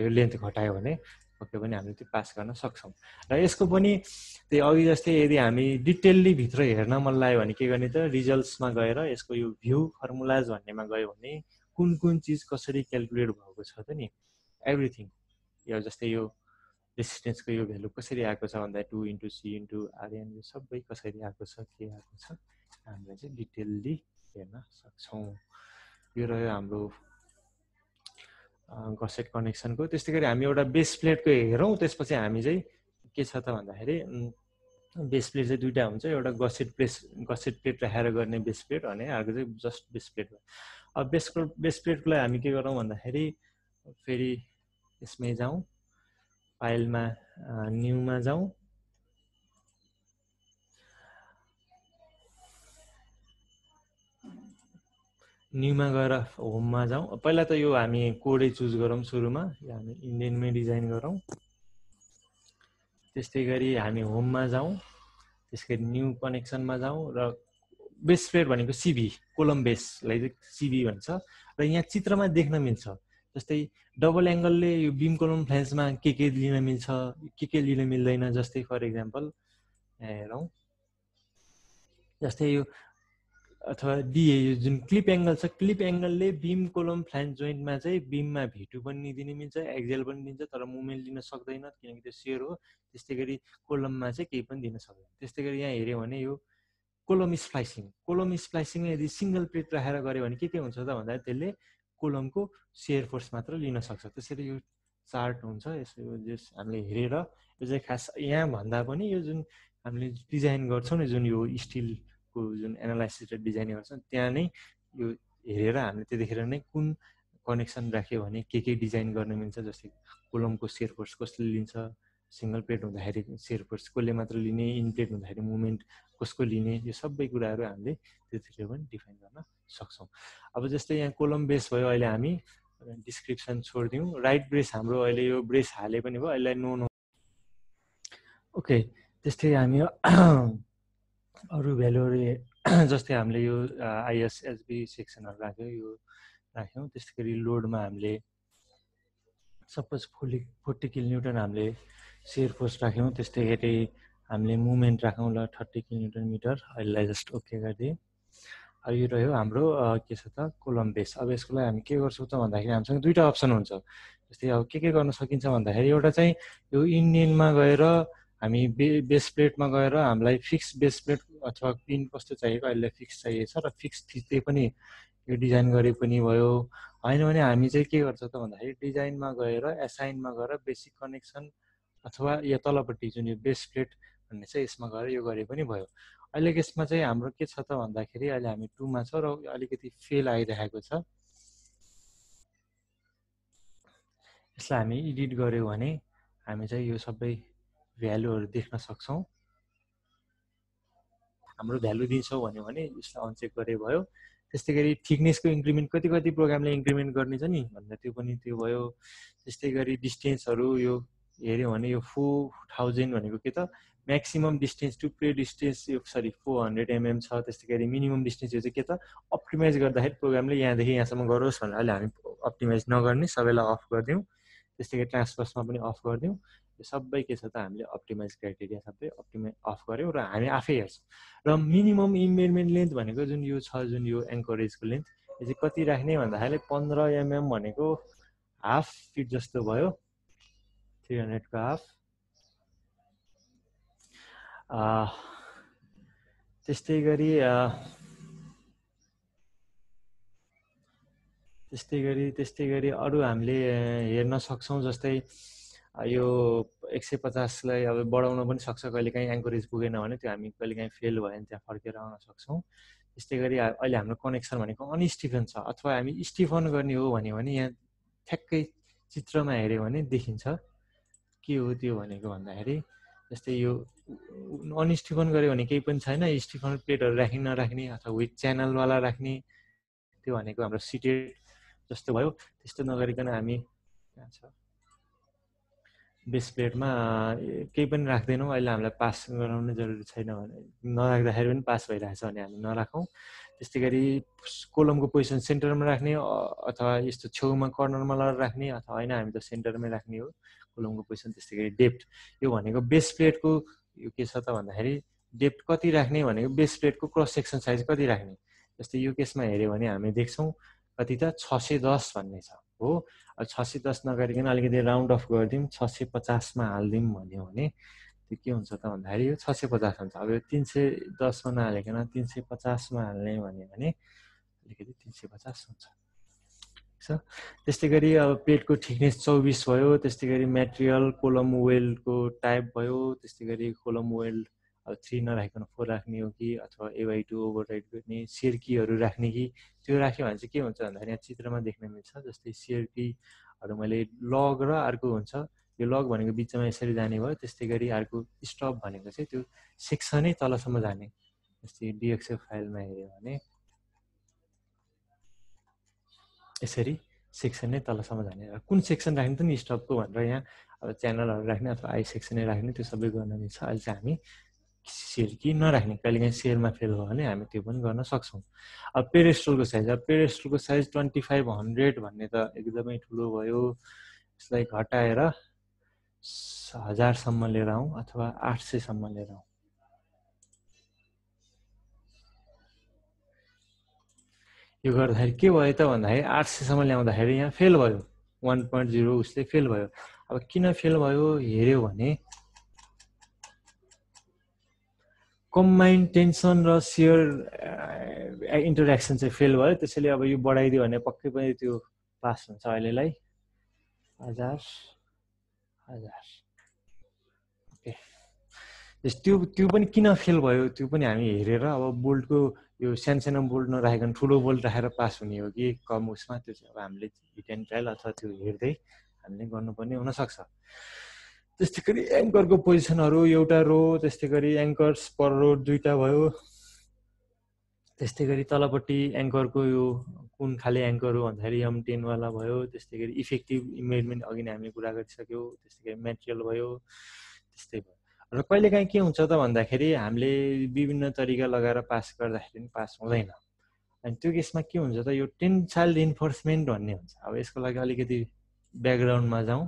यो लेन्थ घटायो भने पक्कै पनि हामीले त्यो पास गर्न सक्छौँ। र यसको पनि त्यही अघि जस्तै यदि हामी डिटेल्ली भित्र हेर्न मन लाग्यो भने के गर्ने त रिजल्ट्समा गएर यसको यो भ्यू फर्मुलाज भन्नेमा गयो भने कुन कुन चिज कसरी क्यालकुलेट भएको छ त नि एभ्रिथिङ। यो जस्तै यो रेसिस्टेन्सको यो भ्यालु कसरी आएको छ भन्दा 2 × C × Rn यो सबै कसरी आएको छ के आएको छ हामीले चाहिँ डिटेल्ली हेर्न सक्छौँ। यो रह्यो हाम्रो गसेट कनेक्सनको। त्यस्तै गरी हामी एउटा बेस प्लेटको हेरौँ। त्यसपछि हामी चाहिँ के छ त भन्दाखेरि बेस प्लेट चाहिँ दुईटा हुन्छ, एउटा गसेट प्लेट राखेर गर्ने बेस प्लेट अनि अर्को चाहिँ जस्ट बेस प्लेट। अब बेस प्लेटको लागि हामी के गरौँ भन्दाखेरि फेरि यसमै जाउँ, फाइलमा न्यूमा जाउँ, न्यूमा गएर होममा जाउँ। पहिला त यो हामी कोडै चुज गरौँ सुरुमा, हामी इन्डियनमै डिजाइन गरौँ। त्यस्तै गरी हामी होममा जाउँ, त्यसै गरी न्यू कनेक्सनमा जाउँ र बेस प्लेट भनेको सिबी कोलम बेसलाई चाहिँ सिबी भन्छ र यहाँ चित्रमा देख्न मिल्छ। जस्तै डबल एङ्गलले यो बिम कोलम फ्लेन्समा के लिन मिल्छ, के लिन मिल्दैन। जस्तै फर इक्जाम्पल हेरौँ, जस्तै यो अथवा डिए यो जुन क्लिप एङ्गल छ, क्लिप एङ्गलले बिम कोलम फ्ल्यान्ज जोइन्टमा चाहिँ बिममा V2 पनि दिन मिल्छ, एक्जेल पनि दिन्छ, तर मुभमेन्ट लिन सक्दैन किनकि त्यो सेयर हो। त्यस्तै गरी कोलममा चाहिँ केही पनि दिन सक्दैन। त्यस्तै गरी यहाँ हेऱ्यो भने यो कोलम स्प्लाइसिङमा यदि सिङ्गल प्लेट राखेर गऱ्यो भने के हुन्छ त भन्दा त्यसले कोलमको सेयर फोर्स मात्र लिन सक्छ। त्यसरी यो चार्ट हुन्छ, यसो हामीले हेरेर यो चाहिँ खास यहाँ भन्दा पनि यो जुन हामीले डिजाइन गर्छौँ नि, जुन यो स्टिलको जुन एनालाइसिस र डिजाइन गर्छौँ त्यहाँ नै यो हेरेर हामीले त्यतिखेर नै कुन कनेक्सन राख्यो भने के डिजाइन गर्न मिल्छ। जस्तै कोलमको सेयर फोर्स कसले लिन्छ, सिङ्गल प्लेट हुँदाखेरि सेयर फोर्स कसले मात्र लिने, इन प्लेट हुँदाखेरि मुभमेन्ट कसको लिने, यो सबै कुराहरू हामीले त्यतिखेर पनि डिफाइन गर्न सक्छौँ। अब जस्तै यहाँ कोलम बेस भयो, अहिले हामी डिस्क्रिप्सन छोडिदिउँ। राइट ब्रेस हाम्रो अहिले यो ब्रेस हाले पनि भयो, अहिले नो ओके। त्यस्तै हामी अरू भ्यालुहरू जस्तै हामीले यो ISHB सेक्सनहरू राख्यो, यो राख्यौँ। त्यस्तै गरी लोडमा हामीले सपोज 40 किलोन्युटन हामीले सेयर फोर्स राख्यौँ। त्यस्तै गरी हामीले मुभमेन्ट राखौँ ल 30 किलोन्युटन मिटर। अहिले जस्ट ओके गरिदिएँ। अब यो रह्यो हाम्रो के छ त कोलम बेस। अब यसको लागि हामी के गर्छौँ त भन्दाखेरि हामीसँग दुईवटा अप्सन हुन्छ। जस्तै अब के गर्न सकिन्छ भन्दाखेरि एउटा चाहिँ यो इन्डियनमा गएर हामी बेस प्लेटमा गएर हामीलाई फिक्स बेस प्लेट अथवा पिन कस्तो चाहिएको अहिले फिक्स चाहिएको छ र फिक्स थिच्दै पनि यो डिजाइन गरे पनि भयो। होइन भने हामी चाहिँ के गर्छ त भन्दाखेरि डिजाइनमा गएर एसाइनमा गएर बेसिक कनेक्सन अथवा यो तलपट्टि जुन यो बेस प्लेट भन्ने छ यसमा गएर यो गरे पनि भयो। अहिले यसमा चाहिँ हाम्रो के छ त भन्दाखेरि अहिले हामी 2 मा छ र अलिकति फेल आइरहेको छ। यसलाई हामी एडिट गर्यो भने हामी चाहिँ यो सबै भ्यालुहरू देख्न सक्छौँ। हाम्रो भ्यालु दिन्छौँ भन्यो भने यसलाई अनचेक गरे भयो। त्यस्तै गरी थिकनेसको इन्क्रिमेन्ट कति प्रोग्रामले इन्क्रिमेन्ट गर्ने छ नि भन्दा त्यो पनि त्यो भयो। त्यस्तै गरी डिस्टेन्सहरू यो हेऱ्यो भने यो 4000 भनेको के त maximum distance to play distance यो 400 mm छ। त्यस्तै गरी मिनिमम डिस्टेन्स यो चाहिँ के त अप्टिमाइज गर्दाखेरि प्रोग्रामले यहाँदेखि यहाँसम्म गरोस् भनेर अहिले हामी अप्टिमाइज नगर्ने सबैलाई अफ गरिदिउँ। त्यस्तै गरी ट्रान्सफर्समा पनि अफ गरिदिउँ। यो सबै के छ त हामीले अप्टिमाइज क्राइटेरिया सबै अफ गऱ्यौँ र हामी आफै हेर्छौँ। र मिनिमम इम्बेडमेन्ट लेन्थ भनेको जुन यो छ, जुन यो एङ्करेजको लेन्थ यो चाहिँ कति राख्ने भन्दाखेरि 15 mm भनेको हाफ फिट जस्तो भयो, 300 को हाफ। त्यस्तै गरी अरू हामीले हेर्न सक्छौँ। जस्तै यो 150 लाई अब बढाउन पनि सक्छ, कहिलेकाहीँ एङ्करेज पुगेन भने त्यो हामी कहिलेकाहीँ फेल भयो भने त्यहाँ फर्केर आउन सक्छौँ। त्यस्तै गरी अहिले हाम्रो कनेक्सन भनेको अनस्टिफन छ अथवा हामी स्टिफन गर्ने हो भने यहाँ ठ्याक्कै चित्रमा हेऱ्यो भने देखिन्छ के हो त्यो भनेको भन्दाखेरि जस्तै यो अनस्टिफन गऱ्यो भने केही पनि छैन, स्टिफन प्लेटहरू राख्ने नराख्ने अथवा विथ च्यानलवाला राख्ने त्यो भनेको हाम्रो सिटेड जस्तो भयो। त्यस्तो नगरिकन हामी कहाँ छ बेस प्लेटमा केही पनि राख्दैनौँ अहिले हामीलाई पास गराउनु जरुरी छैन भने नराख्दाखेरि पनि पास भइरहेछ भने हामी नराखौँ त्यस्तै गरी कोलमको पोजिसन सेन्टरमा राख्ने अथवा यस्तो छेउमा कर्नरमा लगाएर राख्ने अथवा होइन हामी त सेन्टरमै राख्ने हो कोलमको पोजिसन त्यस्तै गरी डेप्थ यो भनेको बेस प्लेटको यो के छ त भन्दाखेरि डेप्थ कति राख्ने भनेको बेस प्लेटको क्रस सेक्सन साइज कति राख्ने जस्तै यो केसमा हेऱ्यो भने हामी देख्छौँ कति त 610 भन्ने छ हो 610 नगरिकन अलिकति राउन्ड अफ गरिदिउँ 650 मा हालिदिउँ भन्यो भने त्यो के हुन्छ त भन्दाखेरि यो 650 हुन्छ अब यो 310 मा नहालिकन 350 मा हाल्ने भन्यो भने अलिकति 350 हुन्छ छ त्यस्तै गरी अब प्लेटको थिकनेस 24 भयो त्यस्तै गरी मटेरियल कोलम वेल्डको टाइप भयो त्यस्तै गरी कोलम वेल्ड अब 3 नराखिकन 4 राख्ने हो कि अथवा A/2 ओभरराइड गर्ने सियरकीहरू राख्ने कि त्यो राख्यो भने चाहिँ के हुन्छ भन्दाखेरि यहाँ चित्रमा देख्न मिल्छ जस्तै सियरकीहरू मैले लग र अर्को हुन्छ यो लग भनेको बिचमा यसरी जाने भयो त्यस्तै गरी अर्को स्टप भनेको चाहिँ त्यो सेक्सनै तलसम्म जाने जस्तै DXF फाइलमा हेर्यो भने यसरी सेक्सन नै तलसम्म जाने कुन सेक्सन राख्ने त नि स्टपको भनेर यहाँ अब च्यानलहरू राख्ने अथवा आई सेक्सनै राख्ने त्यो सबै गर्न मिल्छ अहिले चाहिँ हामी सियरकी नराख्ने कहिलेकाहीँ सियरमा फेल भयो भने हामी त्यो पनि गर्न सक्छौँ अब पेडेस्टलको साइज अब पेडेस्टलको साइज 2500 भन्ने त एकदमै ठुलो भयो यसलाई घटाएर 1000 सम्म लिएर आउँ अथवा 800 सम्म लिएर आउँ यो गर्दाखेरि के भयो त भन्दाखेरि 800 सम्म ल्याउँदाखेरि यहाँ फेल भयो 1.0 उसले फेल भयो अब किन फेल भयो हेर्यो भने कम्बाइन टेन्सन र सियर इन्टरेक्सन चाहिँ फेल भयो त्यसैले अब यो बढाइदियो भने पक्कै पनि त्यो पास हुन्छ अहिलेलाई 1000 ओके त्यो पनि किन फेल भयो त्यो पनि हामी हेरेर अब बोल्टको यो सानो बोल्ट नराखेर ठुलो बोल्ट राखेर पास हुने हो कि कम उसमा त्यो चाहिँ अब हामीले हिट एन्ड ट्रायल अथवा त्यो हेर्दै हामीले गर्नुपर्ने हुनसक्छ त्यस्तै गरी एङ्करको पोजिसनहरू एउटा रो त्यस्तै गरी एङ्कर्स पर रो दुईटा भयो त्यस्तै गरी तलपट्टि एङ्करको यो कुन खाले एङ्कर हो भन्दाखेरि M10 वाला भयो त्यस्तै गरी इफेक्टिभ इमेजमेन्ट अघि नै हामीले कुरा गरिसक्यौँ त्यस्तै गरी मेटेरियल भयो त्यस्तै भयो र कहिलेकाहीँ के हुन्छ त भन्दाखेरि हामीले विभिन्न तरिका लगाएर पास गर्दाखेरि पनि पास हुँदैन अनि त्यो केसमा के हुन्छ त यो टेन्साइल रिइन्फोर्समेन्ट भन्ने हुन्छ अब यसको लागि अलिकति ब्याकग्राउन्डमा जाउँ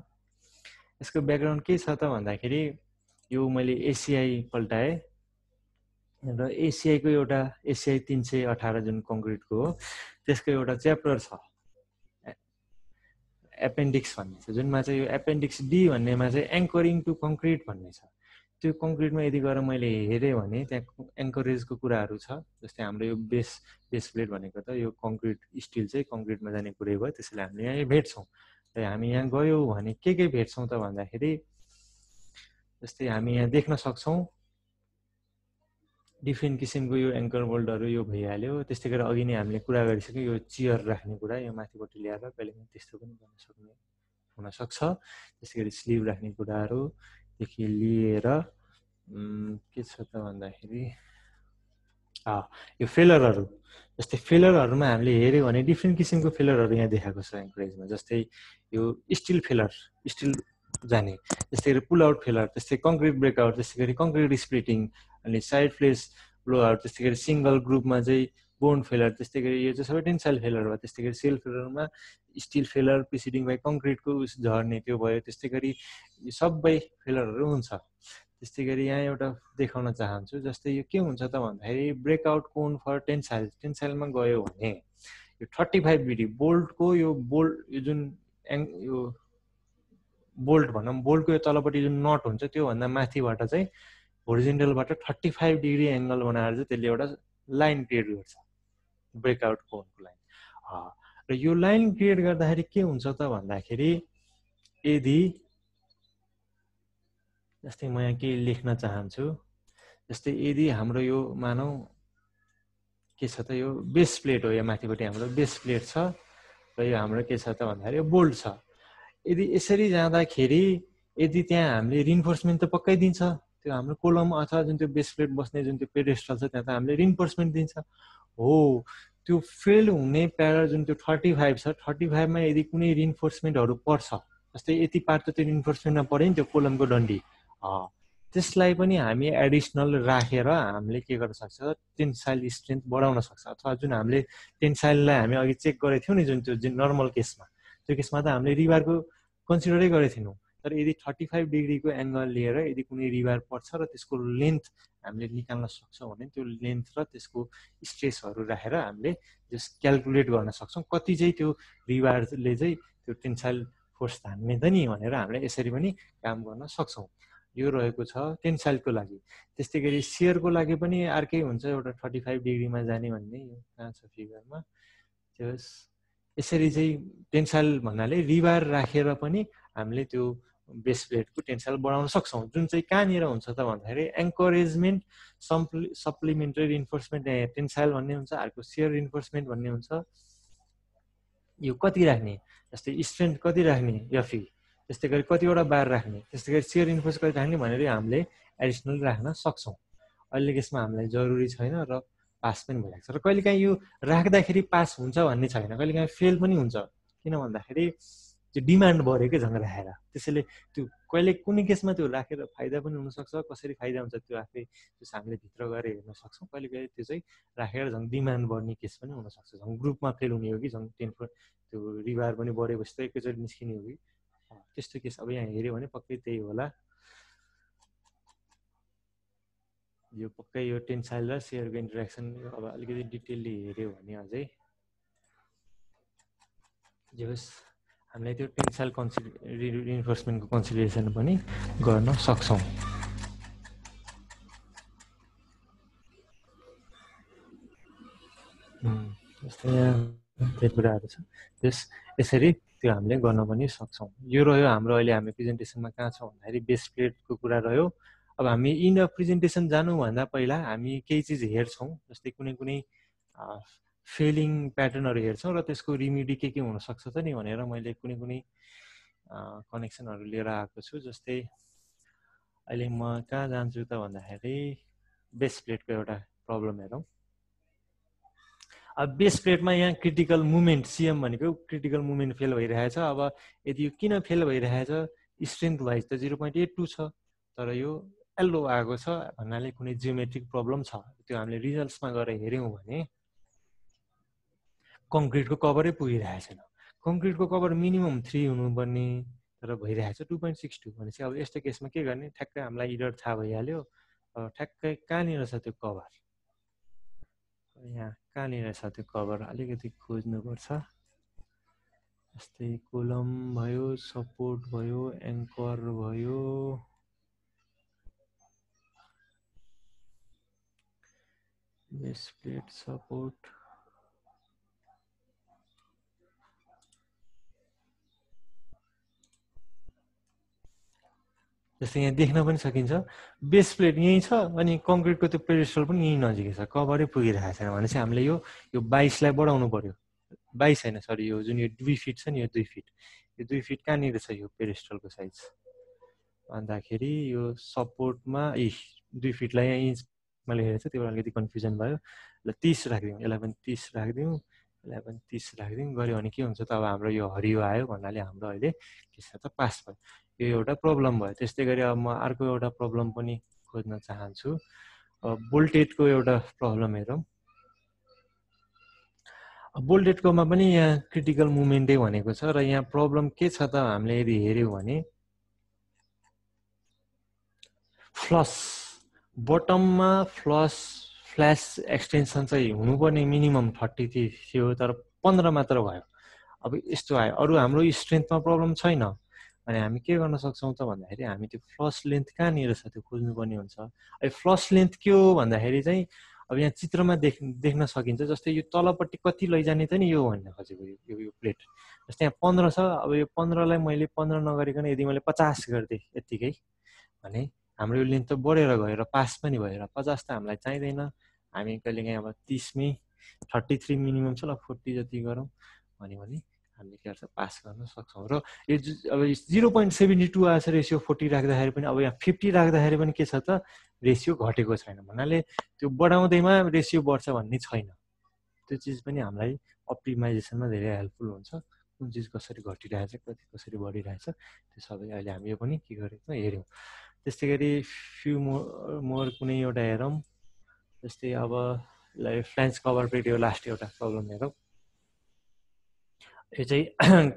यसको ब्याकग्राउन्ड के छ त भन्दाखेरि यो मैले एसिआई पल्टाएँ र एसिआईको एउटा एसिआई 318 जुन कङ्क्रिटको हो त्यसको एउटा च्याप्टर छ एपेन्डिक्स भन्ने छ जुनमा चाहिँ यो एपेन्डिक्स डी भन्नेमा चाहिँ एङ्करिङ टु कङ्क्रिट भन्ने छ त्यो कङ्क्रिटमा यदि गएर मैले हेरेँ भने त्यहाँ एङ्करेजको कुराहरू छ जस्तै हाम्रो यो बेस प्लेट भनेको त यो कङ्क्रिट स्टिल चाहिँ कङ्क्रिटमा जाने कुरै भयो त्यसैले हामीले यहाँ भेट्छौँ र हामी यहाँ गयौँ भने के भेट्छौँ त भन्दाखेरि जस्तै हामी यहाँ देख्न सक्छौँ डिफ्रेन्ट किसिमको यो एङ्कर बोल्टहरू यो भइहाल्यो त्यस्तै गरेर अघि नै हामीले कुरा गरिसक्यौँ यो चियर राख्ने कुरा यो माथिपट्टि ल्याएर कहिले पनि त्यस्तो पनि गर्न सक्ने हुनसक्छ त्यस्तै गरी स्लिभ राख्ने कुराहरूदेखि लिएर के छ त भन्दाखेरि यो फेलरहरू जस्तै फेलरहरूमा हामीले हेऱ्यौँ भने डिफ्रेन्ट किसिमको फेलरहरू यहाँ देखाएको छ एङ्करेजमा जस्तै यो स्टिल फेलर स्टिल जाने त्यस्तै गरी पुल आउट फेलर त्यस्तै कङ्क्रिट ब्रेकआउट त्यस्तै गरी कङ्क्रिट स्प्लिटिङ अनि साइड फ्लेस ब्लोआउट त्यस्तै गरी सिङ्गल ग्रुपमा चाहिँ बोन फेलर त्यस्तै गरी यो चाहिँ सबै टेन्साइल फेलर भयो त्यस्तै गरी सेल फेलरमा स्टिल फेलर प्रिसिडिङ बाई कङ्क्रिटको उस झर्ने त्यो भयो त्यस्तै गरी सबै फेलरहरू हुन्छ त्यस्तै गरी यहाँ एउटा देखाउन चाहन्छु जस्तै यो के हुन्छ त भन्दाखेरि ब्रेकआउट कोन फर टेन्साइलमा गयो भने यो 35 BD बोल्टको यो जुन यो बोल्ट भनौँ बोल्टको यो तलपट्टि जुन नट हुन्छ त्योभन्दा माथिबाट चाहिँ होरिजेन्टलबाट 35 डिग्री एङ्गल बनाएर चाहिँ त्यसले एउटा लाइन क्रिएट गर्छ ब्रेकआउट कोनको लाइन र यो लाइन क्रिएट गर्दाखेरि के हुन्छ त भन्दाखेरि यदि जस्तै म यहाँ केही लेख्न चाहन्छु जस्तै यदि हाम्रो यो मानौँ के छ त यो बेस प्लेट हो यो माथिपट्टि हाम्रो बेस प्लेट छ र यो हाम्रो के छ त भन्दाखेरि यो बोल्ट छ यदि यसरी जाँदाखेरि यदि त्यहाँ हामीले रिइन्फोर्समेन्ट त पक्कै दिन्छ त्यो हाम्रो कोलम अथवा जुन त्यो बेस प्लेट बस्ने जुन त्यो पेडेस्टल छ त्यहाँ त हामीले रिइन्फोर्समेन्ट दिन्छ हो त्यो फेल हुने प्यारा जुन त्यो 35 छ 35 मा यदि कुनै रिइन्फोर्समेन्टहरू पर्छ जस्तै यति पार्ट त त्यो इन्फोर्समेन्टमा पऱ्यो नि त्यो कोलमको डन्डी, त्यसलाई पनि हामी एडिसनल राखेर हामीले के गर्न सक्छ, टेन्साइल स्ट्रेन्थ बढाउन सक्छ। अथवा जुन हामीले टेन्साइललाई हामी अघि चेक गरेको थियौँ नि जुन त्यो नर्मल केसमा, त्यो केसमा त हामीले रिबारको कन्सिडरै गरेको थिएनौँ। तर यदि 35 डिग्रीको एङ्गल लिएर यदि कुनै रिबार पर्छ र त्यसको लेन्थ हामीले निकाल्न सक्छौँ भने त्यो लेन्थ र त्यसको स्ट्रेसहरू राखेर हामीले जस क्यालकुलेट गर्न सक्छौँ कति चाहिँ त्यो रिबारले चाहिँ त्यो टेन्साइल फोर्स धान्ने त नि भनेर हामीले यसरी पनि काम गर्न सक्छौँ। यो रहेको छ टेन्साइलको लागि। त्यस्तै गरी सियरको लागि पनि अर्कै हुन्छ, एउटा 35 डिग्रीमा जाने भन्ने यो कहाँ छ फिगरमा, त्यस यसरी चाहिँ टेन्साइल भन्नाले रिबार राखेर पनि हामीले त्यो बेस प्लेटको टेन्साइल बढाउन सक्छौँ। जुन चाहिँ कहाँनिर हुन्छ त भन्दाखेरि एन्करेजमेन्ट सप्लिमेन्टरी रिइन्फोर्समेन्ट टेन्साइल भन्ने हुन्छ, अर्को सियर रिइन्फोर्समेन्ट भन्ने हुन्छ। यो कति राख्ने, जस्तै स्ट्रेन्थ कति राख्ने एफई, त्यस्तै गरी कतिवटा बार राख्ने, त्यस्तै गरी सियर रिइन्फोर्स कति राख्ने भनेर हामीले एडिसनल राख्न सक्छौँ। अहिले यसमा हामीलाई जरुरी छैन र पास पनि भइरहेको छ। र कहिलेकाहीँ यो राख्दाखेरि पास हुन्छ भन्ने छैन, कहिलेकाहीँ फेल पनि हुन्छ। किन भन्दाखेरि त्यो डिमान्ड बढेकै झन् राखेर, त्यसैले त्यो कहिले कुनै केसमा त्यो राखेर फाइदा पनि हुनसक्छ, कसरी फाइदा हुन्छ त्यो आफै त्यस हामीले भित्र गएर हेर्न सक्छौँ। कहिलेकाहीँ त्यो चाहिँ राखेर झन् डिमान्ड बढ्ने केस पनि हुनसक्छ, झन् ग्रुपमा फेल हुने हो कि झन् त्यो रिबार पनि बढेपछि त एकैचोटि निस्किने हो कि, त्यस्तो केस अब यहाँ हेऱ्यो भने पक्कै त्यही होला। यो पक्कै यो टेन्साइल र सियरको इन्टरेक्सन अब अलिकति डिटेलली हेऱ्यो भने अझै जस हामीले त्यो टेन्साइल रिइन्फोर्समेन्टको कन्सिडरेसन पनि गर्न सक्छौँ। जस्तै यहाँ त्यो कुराहरू छ, यसरी त्यो हामीले गर्न पनि सक्छौँ। यो रह्यो हाम्रो अहिले हामी प्रेजेन्टेसनमा कहाँ छौँ भन्दाखेरि बेस प्लेटको कुरा रह्यो। अब हामी इन अ प्रेजेन्टेसन जानुभन्दा पहिला हामी केही चिज हेर्छौँ, जस्तै कुनै कुनै फेलिङ प्याटर्नहरू हेर्छौँ र त्यसको रिमिडी के हुनसक्छ त नि भनेर मैले कुनै कुनै कनेक्सनहरू लिएर आएको छु। जस्तै अहिले म कहाँ जान्छु त भन्दाखेरि बेस प्लेटको एउटा प्रब्लम हेरौँ। अब बेस प्लेटमा यहाँ क्रिटिकल मुभमेन्ट सिएम भनेको क्रिटिकल मुभमेन्ट फेल भइरहेछ। अब यदि यो किन फेल भइरहेछ, स्ट्रेन्थ वाइज त 0.82 छ, तर यो एल्लो आएको छ भन्नाले कुनै जियोमेट्रिक प्रब्लम छ। त्यो हामीले रिजल्ट्समा गएर हेऱ्यौँ भने कङ्क्रिटको कभरै पुगिरहेको छैन। कङ्क्रिटको कभर मिनिमम 3 हुनुपर्ने तर भइरहेछ 2.62 भनेपछि अब यस्तो केसमा के गर्ने, ठ्याक्कै हामीलाई इरर थाहा भइहाल्यो। अब ठ्याक्कै कहाँनिर छ त्यो कभर, यहाँ कहाँनिर छ त्यो कभर अलिकति खोज्नुपर्छ। जस्तै कोलम भयो, सपोर्ट भयो, एङ्कर भयो, बेस प्लेट सपोर्ट, जस्तै यहाँ देख्न पनि सकिन्छ बेस प्लेट यहीँ छ अनि कङ्क्रिटको त्यो पेडेस्टल पनि यहीँ नजिकै छ, कभरै पुगिरहेको छैन भनेपछि हामीले यो 22लाई बढाउनु पर्यो। 22 होइन सरी, यो जुन यो 2 फिट छ नि, यो 2 फिट, यो 2 फिट कहाँनिर छ यो पेडेस्टलको साइज भन्दाखेरि यो सपोर्टमा 2 फिटलाई यहाँ इन्चमा लेखेको छ, त्यो अलिकति कन्फ्युजन भयो। ल 30 राखिदिउँ, यसलाई पनि 30 राखिदिउँ, यसलाई पनि 30 राखिदिउँ गऱ्यो भने के हुन्छ त अब हाम्रो यो हरियो आयो भन्नाले हाम्रो अहिले के छ त पास भयो। यो एउटा प्रब्लम भयो। त्यस्तै गरी अब म अर्को एउटा प्रब्लम पनि खोज्न चाहन्छु। बोल्टेडको एउटा प्रब्लम हेरौँ। बोल्टेडकोमा पनि यहाँ क्रिटिकल मुभमेन्टै भनेको छ र यहाँ प्रब्लम के छ त हामीले यदि हेऱ्यौँ भने फ्लस बटममा फ्ल्यास एक्सटेन्सन चाहिँ हुनुपर्ने मिनिमम 33 थियो तर 15 मात्र भयो। अब यस्तो आयो, अरू हाम्रो स्ट्रेन्थमा प्रब्लम छैन अनि हामी के गर्न सक्छौँ त भन्दाखेरि हामी त्यो फ्लस लेन्थ कहाँनिर छ त्यो खोज्नुपर्ने हुन्छ। अब फ्लस लेन्थ के हो भन्दाखेरि चाहिँ अब यहाँ चित्रमा देख्न सकिन्छ। जस्तै यो तलपट्टि कति लैजाने त नि यो भन्न खोजेको यो प्लेट, जस्तै यहाँ 15 छ। अब यो 15लाई मैले 15 नगरिकन यदि मैले 50 गरिदिएँ यत्तिकै भने हाम्रो यो लेन्थ त बढेर गयो र पास पनि भयो र 50 त हामीलाई चाहिँदैन। हामी कहिलेकाहीँ अब 30मै 33 मिनिमम छ, ल 40 जति गरौँ भने हामीले के गर्छ पास गर्न सक्छौँ। र यो अब 0.72 आएछ रेसियो 40 राख्दाखेरि पनि, अब यहाँ 50 राख्दाखेरि पनि के छ त रेसियो घटेको छैन भन्नाले त्यो बढाउँदैमा रेसियो बढ्छ भन्ने छैन। त्यो चिज पनि हामीलाई अप्टिमाइजेसनमा धेरै हेल्पफुल हुन्छ। कुन चिज कसरी घटिरहेछ, कति कसरी बढिरहेछ, त्यो सबै अहिले हामी यो पनि के गरेको हेऱ्यौँ। त्यस्तै गरी फ्यु मोर कुनै एउटा हेरौँ। जस्तै अब फ्ल्यान्स कभर पेट यो लास्ट एउटा प्रब्लम हेरौँ। यो चाहिँ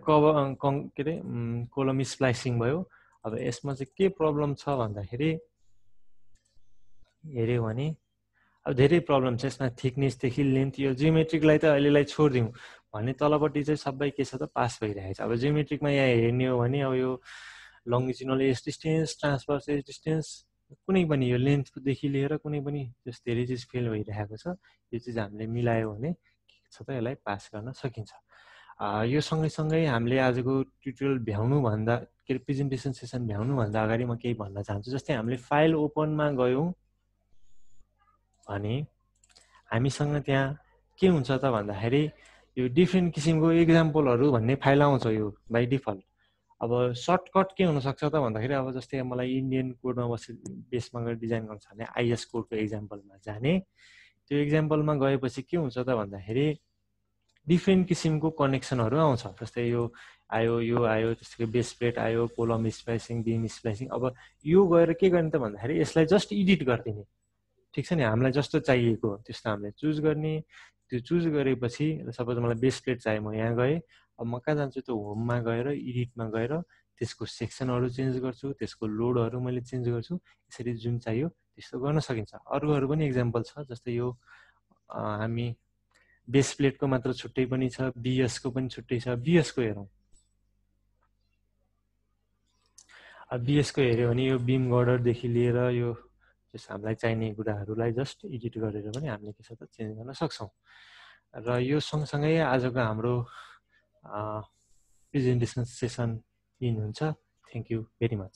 के अरे कोलम स्प्लाइसिङ भयो। अब यसमा चाहिँ के प्रब्लम छ भन्दाखेरि हेऱ्यो भने अब धेरै प्रब्लम छ यसमा, थिकनेसदेखि लेन्थ। यो जियोमेट्रिकलाई त अहिलेलाई छोडिदिउँ भने तलपट्टि चाहिँ सबै के छ त पास भइरहेको छ। अब जियोमेट्रिकमा यहाँ हेर्ने हो भने अब यो longitudinal edge distance, transverse edge distance, कुनै पनि यो लेन्थदेखि लिएर कुनै पनि त्यस धेरै चिज फेल भइरहेको छ। यो चिज हामीले मिलायो भने के छ त यसलाई पास गर्न सकिन्छ। यो सँगैसँगै हामीले आजको ट्युटोरियल भ्याउनुभन्दा के अरे प्रेजेन्टेसन सेसन भ्याउनुभन्दा अगाडि म केही भन्न चाहन्छु। जस्तै हामीले फाइल ओपनमा गयौँ भने हामीसँग त्यहाँ के हुन्छ त भन्दाखेरि यो डिफ्रेन्ट किसिमको इक्जाम्पलहरू भन्ने फाइल आउँछ यो बाई डिफल्ट। अब सर्टकट के हुनसक्छ त भन्दाखेरि अब जस्तै मलाई इन्डियन कोडमा बेसमा गएर डिजाइन गर्नु छ भने आइएस कोडको इक्जाम्पलमा जाने। त्यो इक्जाम्पलमा गएपछि के हुन्छ त भन्दाखेरि डिफ्रेन्ट किसिमको कनेक्सनहरू आउँछ। जस्तै यो आयो, यो आयो, त्यस्तै बेस प्लेट आयो, कोलम स्प्लाइसिङ, बिम स्प्लाइसिङ। अब यो गएर के गर्ने त भन्दाखेरि यसलाई जस्ट एडिट गरिदिने, ठिक छ नि। हामीलाई जस्तो चाहिएको त्यस्तो हामीले चुज गर्ने। त्यो चुज गरेपछि सपोज मलाई बेस प्लेट चाहियो, म यहाँ गएँ। अब म कहाँ जान्छु त होममा गएर एडिटमा गएर त्यसको सेक्सनहरू चेन्ज गर्छु, त्यसको लोडहरू मैले चेन्ज गर्छु। यसरी जुन चाहियो त्यस्तो गर्न सकिन्छ। अरूहरू पनि इक्जाम्पल छ। जस्तै यो हामी बेस प्लेटको मात्र छुट्टै पनि छ, बिएसको पनि छुट्टै छ। बिएसको हेरौँ। अब बिएसको हेऱ्यो भने यो बिम गर्डरदेखि लिएर यो जस हामीलाई चाहिने कुराहरूलाई जस्ट एडिट गरेर पनि हामीले के छ त चेन्ज गर्न सक्छौँ। र यो सँगसँगै आजको हाम्रो प्रेजेन्टेसन सेसन इन हुन्छ। Thank you very much.